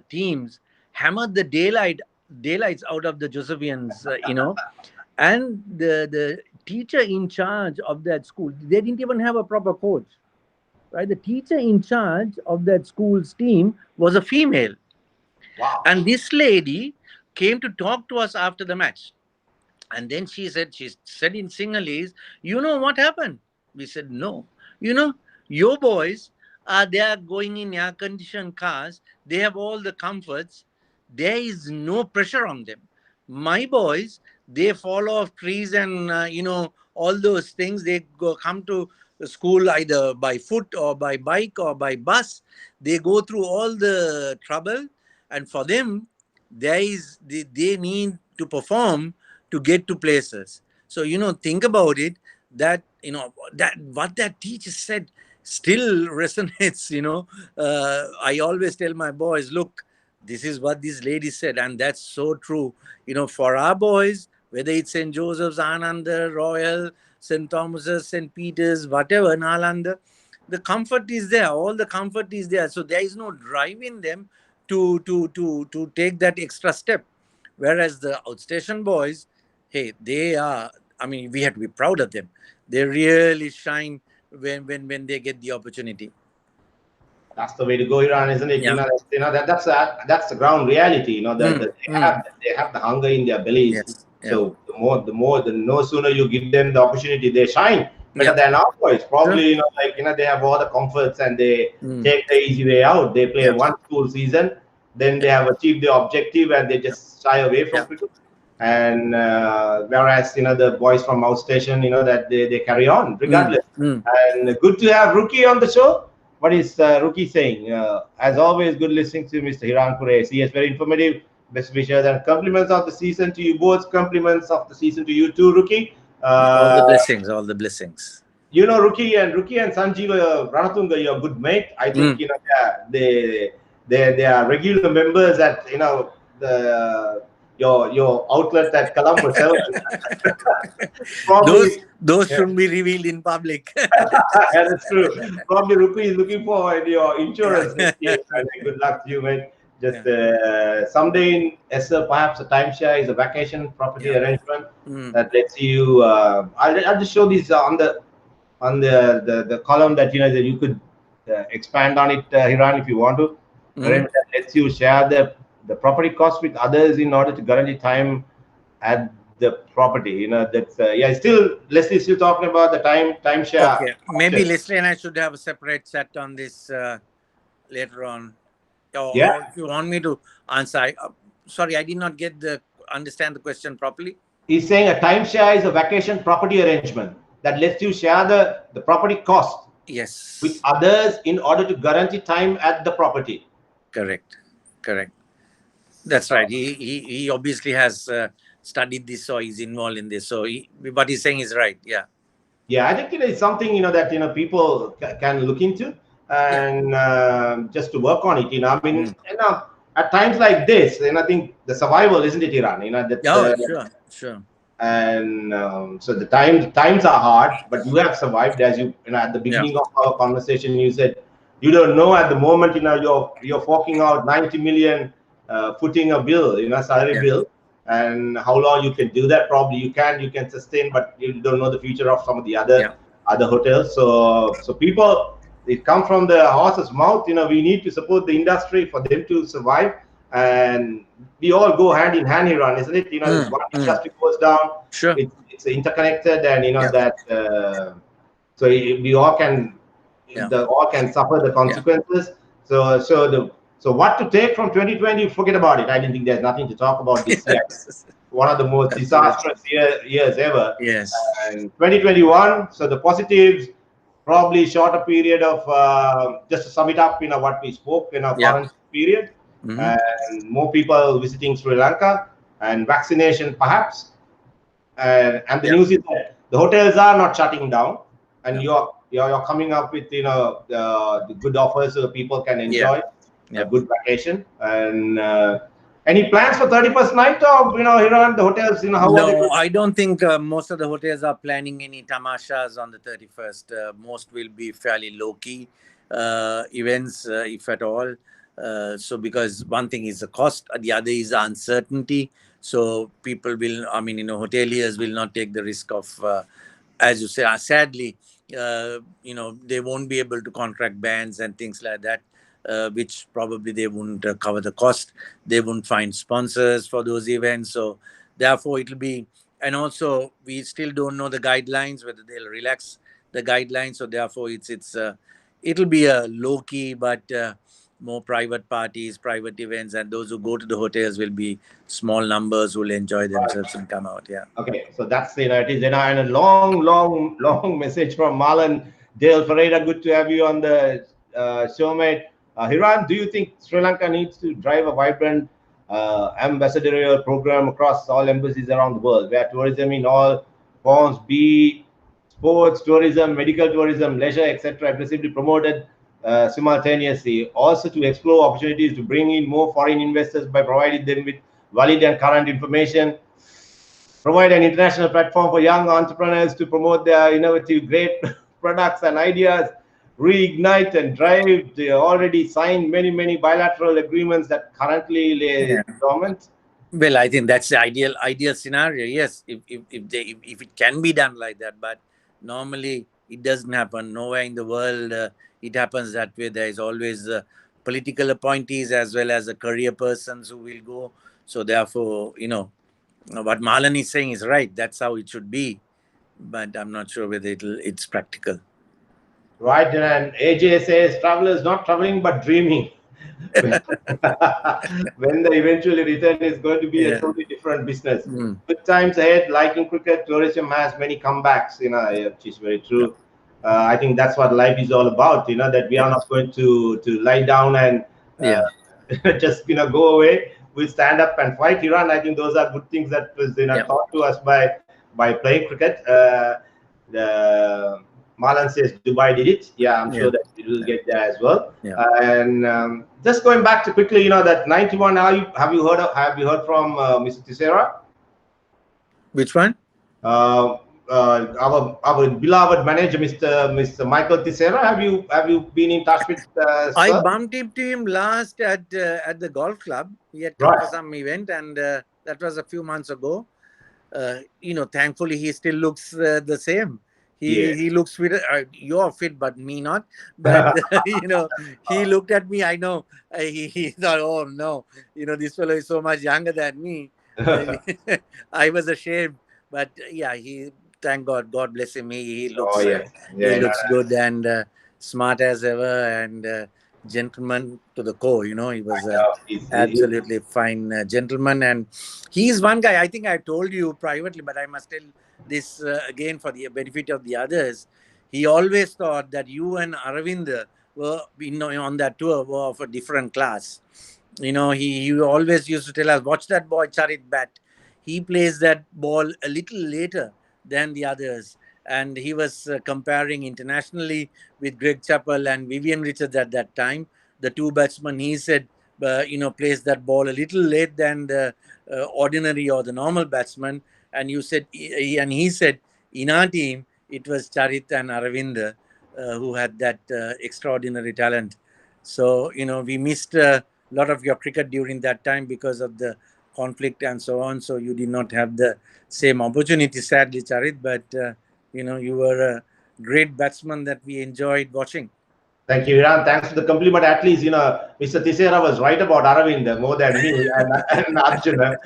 teams hammered the daylights out of the Josephians, and the teacher in charge of that school, they didn't even have a proper coach, right? The teacher in charge of that school's team was a female. wow, And this lady came to talk to us after the match. And then she said in Sinhalese, you know what happened? We said, no. Your boys are there going in air conditioned cars. They have all the comforts. There is no pressure on them. My boys, they fall off trees and, all those things. They come to school either by foot or by bike or by bus. They go through all the trouble. And for them, they need to perform to get to places. So think about it. That what that teacher said still resonates. I always tell my boys, look, this is what this lady said, and that's so true. For our boys, whether it's St. Joseph's, Ananda, Royal, St. Thomas's, St. Peter's, whatever, Nalanda, the comfort is there. All the comfort is there. So there is no drive in them to take that extra step. Whereas the outstation boys, hey, they are. I mean, we have to be proud of them. They really shine when they get the opportunity. That's the way to go, Iran, isn't it? Yeah. That's the ground reality. That Mm, mm. they have the hunger in their bellies. Yes. Yeah. So the no sooner you give them the opportunity, they shine better Yeah. than our boys. Sure. Probably, they have all the comforts and they Mm. take the easy way out. They play Yeah. one school season, then they have achieved the objective and they just shy away from Yeah. cricket. And whereas the boys from outstation, that they carry on Mm, regardless. mm. And good to have Rookie on the show. What is Rookie saying? As always, good listening to Mr. Hiran Qureshi. He is very informative. Best wishes and compliments of the season to you both. Compliments of the season to you too, Rookie. All the blessings. All the blessings. Rookie and Sanjeev Ranatunga, you're a good mate. I think Mm. they are regular members at the your outlet at Columbus 7. those Probably. those Yeah. shouldn't be revealed in public. Yeah, that's true. Probably Rupee is looking for your insurance Yeah. next year. And good luck to you, mate. Just Yeah. someday in ESSA, perhaps a timeshare is a vacation property Yeah. arrangement Mm. that lets you. I'll just show this on the column that that you could expand on it, Hiran, if you want to. Mm. Arrangement that lets you share the property cost with others in order to guarantee time at the property. That's yeah. Still, Leslie's still talking about the timeshare Okay. Maybe option. Leslie and I should have a separate chat on this later on. Yeah, Or if you want me to answer, sorry, I did not understand the question properly. he's saying a timeshare is a vacation property arrangement that lets you share the property cost with Yes. others in order to guarantee time at the property. Correct. Correct. That's right. He obviously has studied this, or he's involved in this. So what he's saying is right. Yeah. Yeah, I think it's something that people can look into Yeah. and just to work on it. I mean, Mm. at times like this, and I think the survival, isn't it, Iran? That's Oh, sure. Sure. and so the times are hard, but you have survived. As at the Yeah. beginning of our conversation, you said you don't know at the moment. You're forking out 90 million, footing a bill, salary Yeah. bill, and how long you can do that. Probably you can sustain, but you don't know the future of some of the Yeah. other hotels. So people, it come from the horse's mouth. We need to support the industry for them to survive, and we all go hand in hand here, isn't it? Mm. One Mm. industry goes down, Sure. it's interconnected, and Yeah. that so we all can Yeah. all can suffer the consequences. So what to take from 2020? Forget about it. I didn't think there's nothing to talk about this year. Yes. One of the most Absolutely. disastrous years ever. Yes. And 2021. So the positives, probably shorter period of just to sum it up, what we spoke in our Yeah. current period, Mhm. and more people visiting Sri Lanka, and vaccination perhaps, and the Yeah. news is that the hotels are not shutting down, and Yeah. you're coming up with the good offers so people can enjoy Yeah. a good vacation. And any plans for 31st night, or here on the hotels, how are they No, doing? I don't think most of the hotels are planning any tamashas on the 31st. Most will be fairly low key events, if at all. So, because one thing is the cost, the other is the uncertainty. So, people will, I mean, hoteliers will not take the risk of, as you say, sadly, they won't be able to contract bands and things like that. Which probably they wouldn't cover the cost. They wouldn't find sponsors for those events. So therefore, it'll be, and also we still don't know the guidelines, whether they'll relax the guidelines. So therefore, it'll be a low key, but more private parties, private events, and those who go to the hotels will be small numbers who will enjoy themselves and come out. Yeah. Okay, so that's it is, and a long message from Marlon Dale Ferreira. Good to have you on the show, mate. Hiran, do you think Sri Lanka needs to drive a vibrant ambassadorial program across all embassies around the world, where tourism in all forms, be sports tourism, medical tourism, leisure, etc., aggressively promoted simultaneously? Also, to explore opportunities to bring in more foreign investors by providing them with valid and current information, provide an international platform for young entrepreneurs to promote their innovative, great products and ideas, reignite and drive the already signed many bilateral agreements that currently lay dormant? Well, I think that's the ideal scenario. Yes, if it can be done like that, but normally it doesn't happen. Nowhere in the world it happens that way. There is always political appointees as well as career persons who will go. So therefore, what Malan is saying is right. That's how it should be, but I'm not sure whether it's practical. Right, and AJ says travel is not traveling but dreaming. When the eventually return is going to be a totally different business. Good times ahead, like in cricket, tourism has many comebacks, which is very true. I think that's what life is all about, that we are not going to lie down and just, go away. We stand up and fight Iran. I think those are good things that was, taught to us by playing cricket. The Malan says Dubai did it. Yeah, I'm sure that it will get there as well. And just going back to quickly, that 91. Have you heard from Mr. Tissera? Which one? Our beloved manager, Mr. Michael Tissera. Have you been in touch with? I bumped into him last at the golf club. He had come for some event, and that was a few months ago. Thankfully, he still looks the same. He looks fit. You're fit, but me not. But he looked at me. I know he thought, oh no, this fellow is so much younger than me. I was ashamed, but yeah, thank God, God bless him. He looks looks good and smart as ever, and gentleman to the core. He was absolutely fine gentleman, and he's one guy. I think I told you privately, but I must tell this again for the benefit of the others. He always thought that you and Aravind were on that tour were of a different class. He always used to tell us, watch that boy Charit bat. He plays that ball a little later than the others. And he was comparing internationally with Greg Chappell and Vivian Richards at that time. The two batsmen, he said, plays that ball a little late than the ordinary or the normal batsman. And he said, in our team, it was Charit and Aravind who had that extraordinary talent. So, we missed a lot of your cricket during that time because of the conflict and so on. So you did not have the same opportunity, sadly, Charit. But, you were a great batsman that we enjoyed watching. Thank you, Iran. Thanks for the compliment. At least, Mr. Tissera was right about Aravind more than me and Arjuna.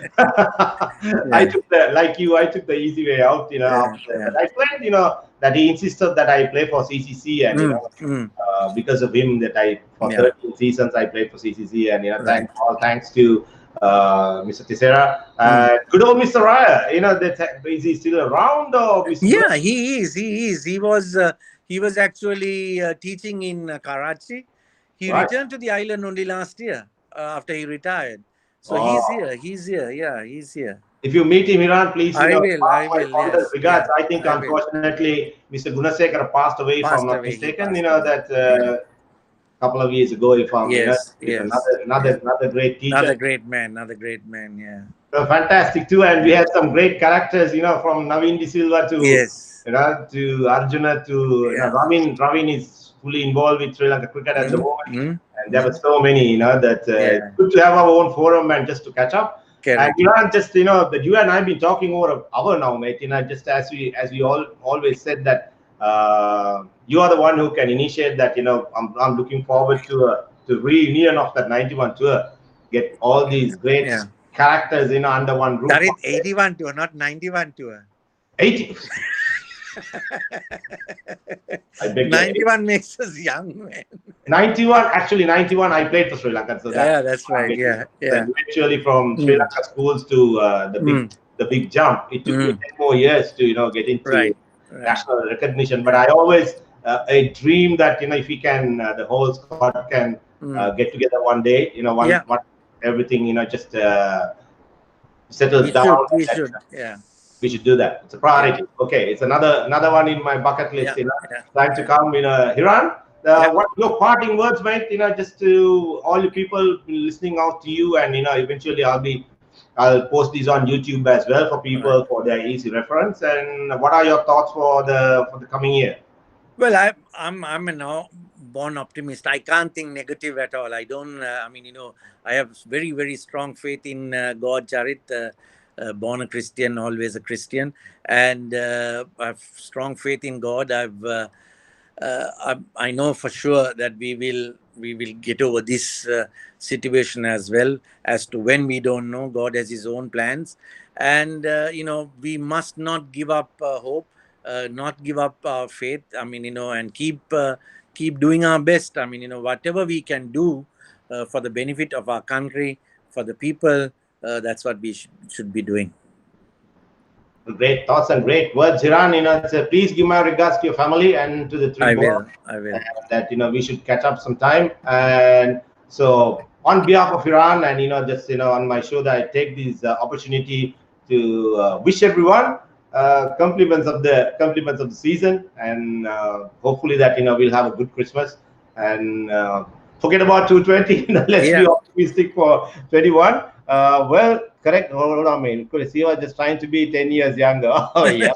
I took I took the easy way out, But I played, that he insisted that I play for CCC, and because of him, that for 13 seasons I played for CCC, and thanks to Mr. Tissera. Good old Mr. Raya. Is he still around, or Mr. Yeah, he is. He was actually teaching in Karachi. He returned to the island only last year after he retired. So he's here. Yeah, he's here. If you meet him, Iran, please. I will. Yes, regards. I think unfortunately Mr. Gunasekar passed away, if I'm not mistaken. That couple of years ago, if I'm another great teacher, another great man. Yeah. So fantastic too, and we had some great characters, from Naveen De Silva to to Arjuna to Ravin is fully involved with Sri Lanka cricket at the moment, and there were so many, that it's good to have our own forum and just to catch up. And just that you and I have been talking over an hour now, mate. Just as we always said that you are the one who can initiate that. I'm looking forward to reunion of that 91 tour. Get all these great characters under one roof. That is 81 tour, not 91 tour. 80. 91 makes us young, man. 91, I played for Sri Lanka. So that's right. Yeah. Eventually, from Sri Lanka schools to the big jump, it took me 10 more years to get into national recognition. But I always a dream that if we can, the whole squad can get together one day. Everything just settles down. We should do that. It's a priority. Okay, it's another one in my bucket list. Time to come. Hiran, what your parting words, mate? Just to all the people listening out to you, and eventually I'll post these on YouTube as well for people for their easy reference. And what are your thoughts for the coming year? Well, I'm born optimist. I can't think negative at all. I don't. I mean, I have very, very strong faith in God, Charit. Born a Christian, always a Christian, and I have strong faith in God. I know for sure that we will get over this situation as well. As to when, we don't know. God has His own plans, and we must not give up hope, not give up our faith. I mean, and keep doing our best. I mean, whatever we can do for the benefit of our country, for the people, that's what we should be doing. Great thoughts and great words, Hiran. Please give my regards to your family and to the three I boys. will. I will. That we should catch up sometime. And so, on behalf of Hiran, and just on my show, that I take this opportunity to wish everyone compliments of the season, and hopefully that we'll have a good Christmas, and forget about 220. Let's be optimistic for 21. Well, correct. Hold on, man. He was just trying to be 10 years younger. Oh, yeah.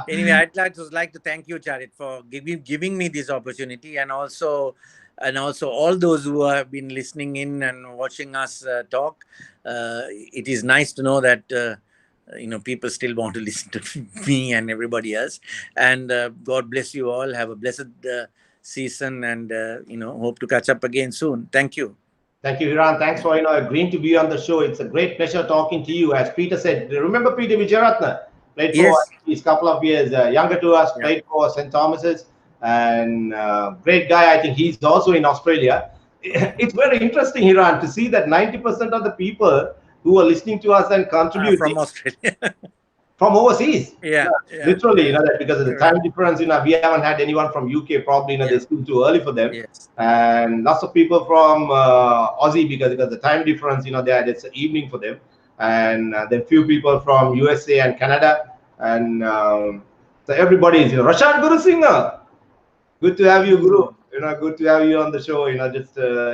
Anyway, I'd like to thank you, Charit, for giving me this opportunity, and also all those who have been listening in and watching us talk. It is nice to know that people still want to listen to me and everybody else. And God bless you all. Have a blessed season, and hope to catch up again soon. Thank you. Thank you, Hiran. Thanks for agreeing to be on the show. It's a great pleasure talking to you. As Peter said, remember Peter Vijayaratna? Played for these couple of years, younger to us, played for St. Thomas's, and great guy. I think he's also in Australia. It's very interesting, Hiran, to see that 90% of the people who are listening to us and contributing from Australia. From overseas, literally, that because of the time difference, we haven't had anyone from UK. Probably, they're still too early for them. Yes. And lots of people from Aussie because the time difference, it's evening for them. And then few people from USA and Canada, and so everybody is, Rashad Guru Singh, good to have you, Guru. Good to have you on the show.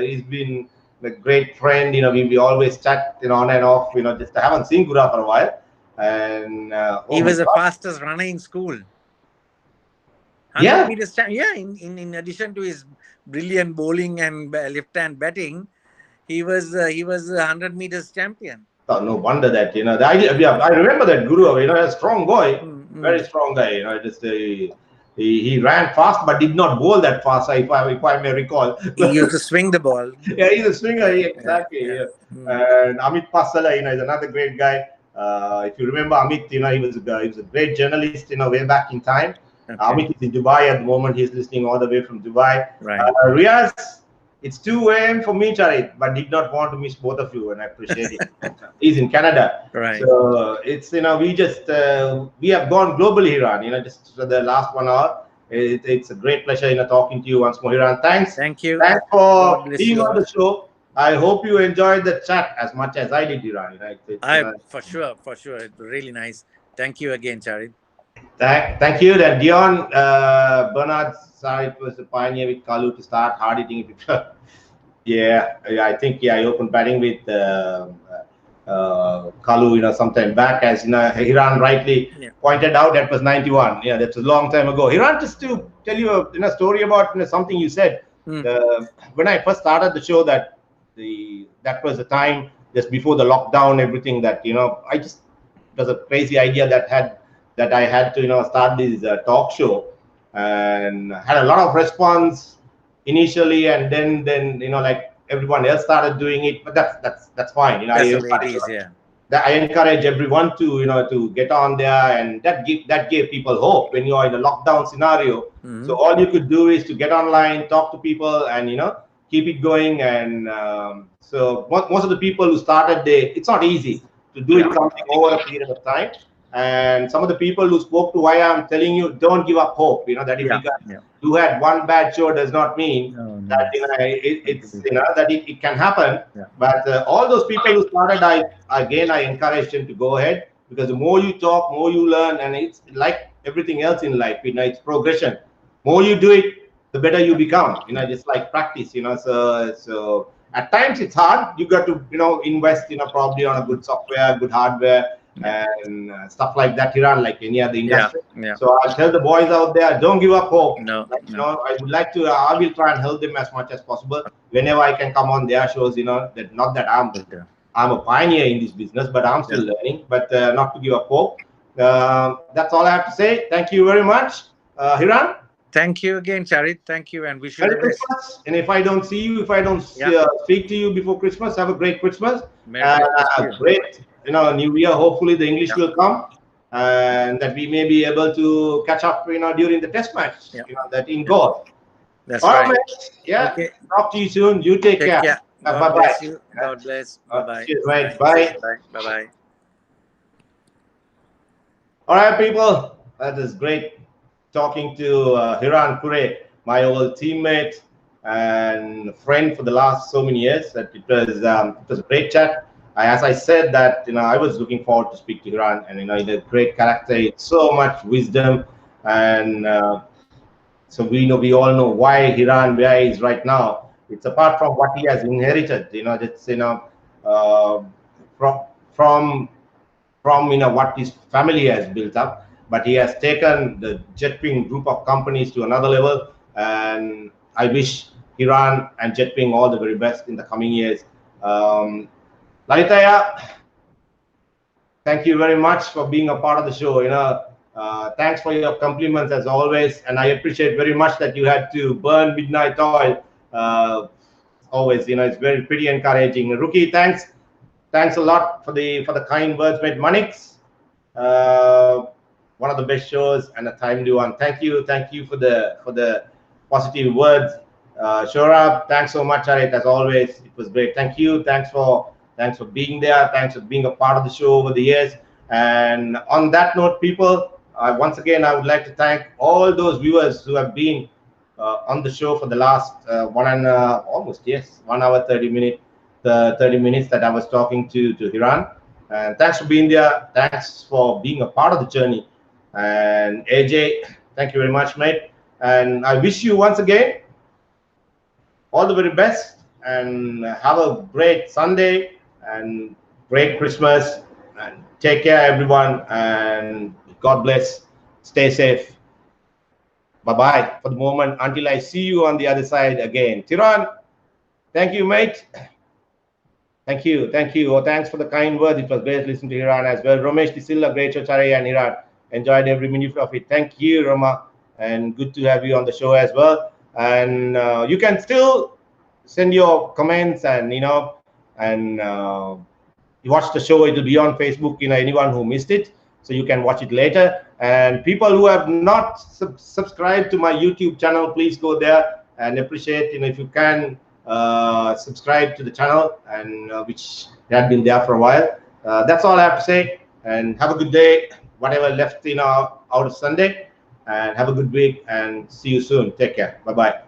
He's been a great friend. We always chat, on and off. Just I haven't seen Guru for a while. And he was the fastest runner in school. 100 meters. In addition to his brilliant bowling and left-hand batting, he was a 100 meters champion. Oh, no wonder that the idea. Yeah, I remember that Guru. A strong boy, very strong guy. He ran fast, but did not bowl that fast. If I may recall, he used to swing the ball. Yeah, he's a swinger. Exactly. Yeah. And Amit Pasala, is another great guy. If you remember Amit, he was a great journalist, way back in time. Okay. Amit is in Dubai at the moment. He's listening all the way from Dubai. Right. Riaz, it's 2 a.m. for me, Charit, but did not want to miss both of you, and I appreciate it. He's in Canada. Right. So it's, we have gone globally, Hiran, just for the last 1 hour. It's a great pleasure, talking to you once more, Hiran. Thanks. Thank you. Thanks for being on the show. I hope you enjoyed the chat as much as I did, Hiran. For sure. It's really nice. Thank you again, Charit. Thank you. That Dion Bernard side was the pioneer with Kalu to start hard hitting. I think I opened batting with Kalu, sometime back, as Hiran rightly pointed out. That was 91. Yeah, that's a long time ago. Hiran, just to tell you a story about something you said when I first started the show, that was the time just before the lockdown, everything that it was a crazy idea that I had to start this talk show, and had a lot of response initially, and then like everyone else started doing it, but that's fine. That's the way it is, yeah. I encourage everyone to get on there, and that gave people hope when you are in a lockdown scenario. So all you could do is to get online, talk to people, and keep it going. And so most of the people who started, it's not easy to do it something over a period of time. And some of the people who spoke to why I'm telling you, don't give up hope. That if you had one bad show does not mean that it can happen. But all those people who started, I encourage them to go ahead, because the more you talk, more you learn, and it's like everything else in life. It's progression. More you do it, the better you become. Just like practice. So at times it's hard. You got to invest probably on a good software, good hardware. and stuff like that, Hiran, like any other industry. Yeah. So I'll tell the boys out there, don't give up hope. No, Like, you no. know, I would like to, I will try and help them as much as possible whenever I can come on their shows. You know, that not that I'm a pioneer in this business, but I'm still learning. But not to give up hope. That's all I have to say. Thank you very much, Hiran. Thank you again, Charit. Thank you, and wish you Merry the best. Christmas. And if I don't see you, if I don't speak to you before Christmas, have a great Christmas. Merry Christmas to you. Great, New Year. Hopefully the English will come, and that we may be able to catch up, during the test match, that in goal. That's All right. right. Yeah. Okay. Talk to you soon. You take care. God bless you. God bless. Bye-bye. Cheers, mate. Bye. Bye-bye. All right, people. That is great talking to Hiran Kure, my old teammate and friend for the last so many years. That it was a great chat. As I said that, I was looking forward to speak to Hiran, and he's a great character. It's so much wisdom, and so we all know why Hiran where he is right now. It's apart from what he has inherited. It's from what his family has built up, but he has taken the Jetping group of companies to another level, and I wish Hiran and Jetping all the very best in the coming years. Lalitaya, thank you very much for being a part of the show. Thanks for your compliments as always, and I appreciate very much that you had to burn midnight oil. Always, it's very pretty encouraging. Rookie, thanks a lot for the kind words, mate. Manix, one of the best shows and a timely one. Thank you for the positive words. Shorab, thanks so much, Arit, as always. It was great. Thank you. Thanks for being there. Thanks for being a part of the show over the years. And on that note, people, once again, I would like to thank all those viewers who have been on the show for the last 1 hour 30 minutes. The 30 minutes that I was talking to Hiran. And thanks for being there. Thanks for being a part of the journey. And AJ, thank you very much, mate. And I wish you once again all the very best, and have a great Sunday and great Christmas, and take care, everyone, and God bless. Stay safe. Bye-bye for the moment until I see you on the other side again. Tiran, thank you, mate. Thank you. Oh, thanks for the kind words. It was great listening to Hiran as well. Romesh Disilla, great show, Chari and Hiran. Enjoyed every minute of it. Thank you, Roma, and good to have you on the show as well. And you can still send your comments, and you watch the show. It will be on Facebook. Anyone who missed it, so you can watch it later. And people who have not subscribed to my YouTube channel, please go there and appreciate. If you can. Subscribe to the channel, and which had been there for a while. That's all I have to say, and have a good day, whatever left out of Sunday, and have a good week, and see you soon. Take care. Bye-bye.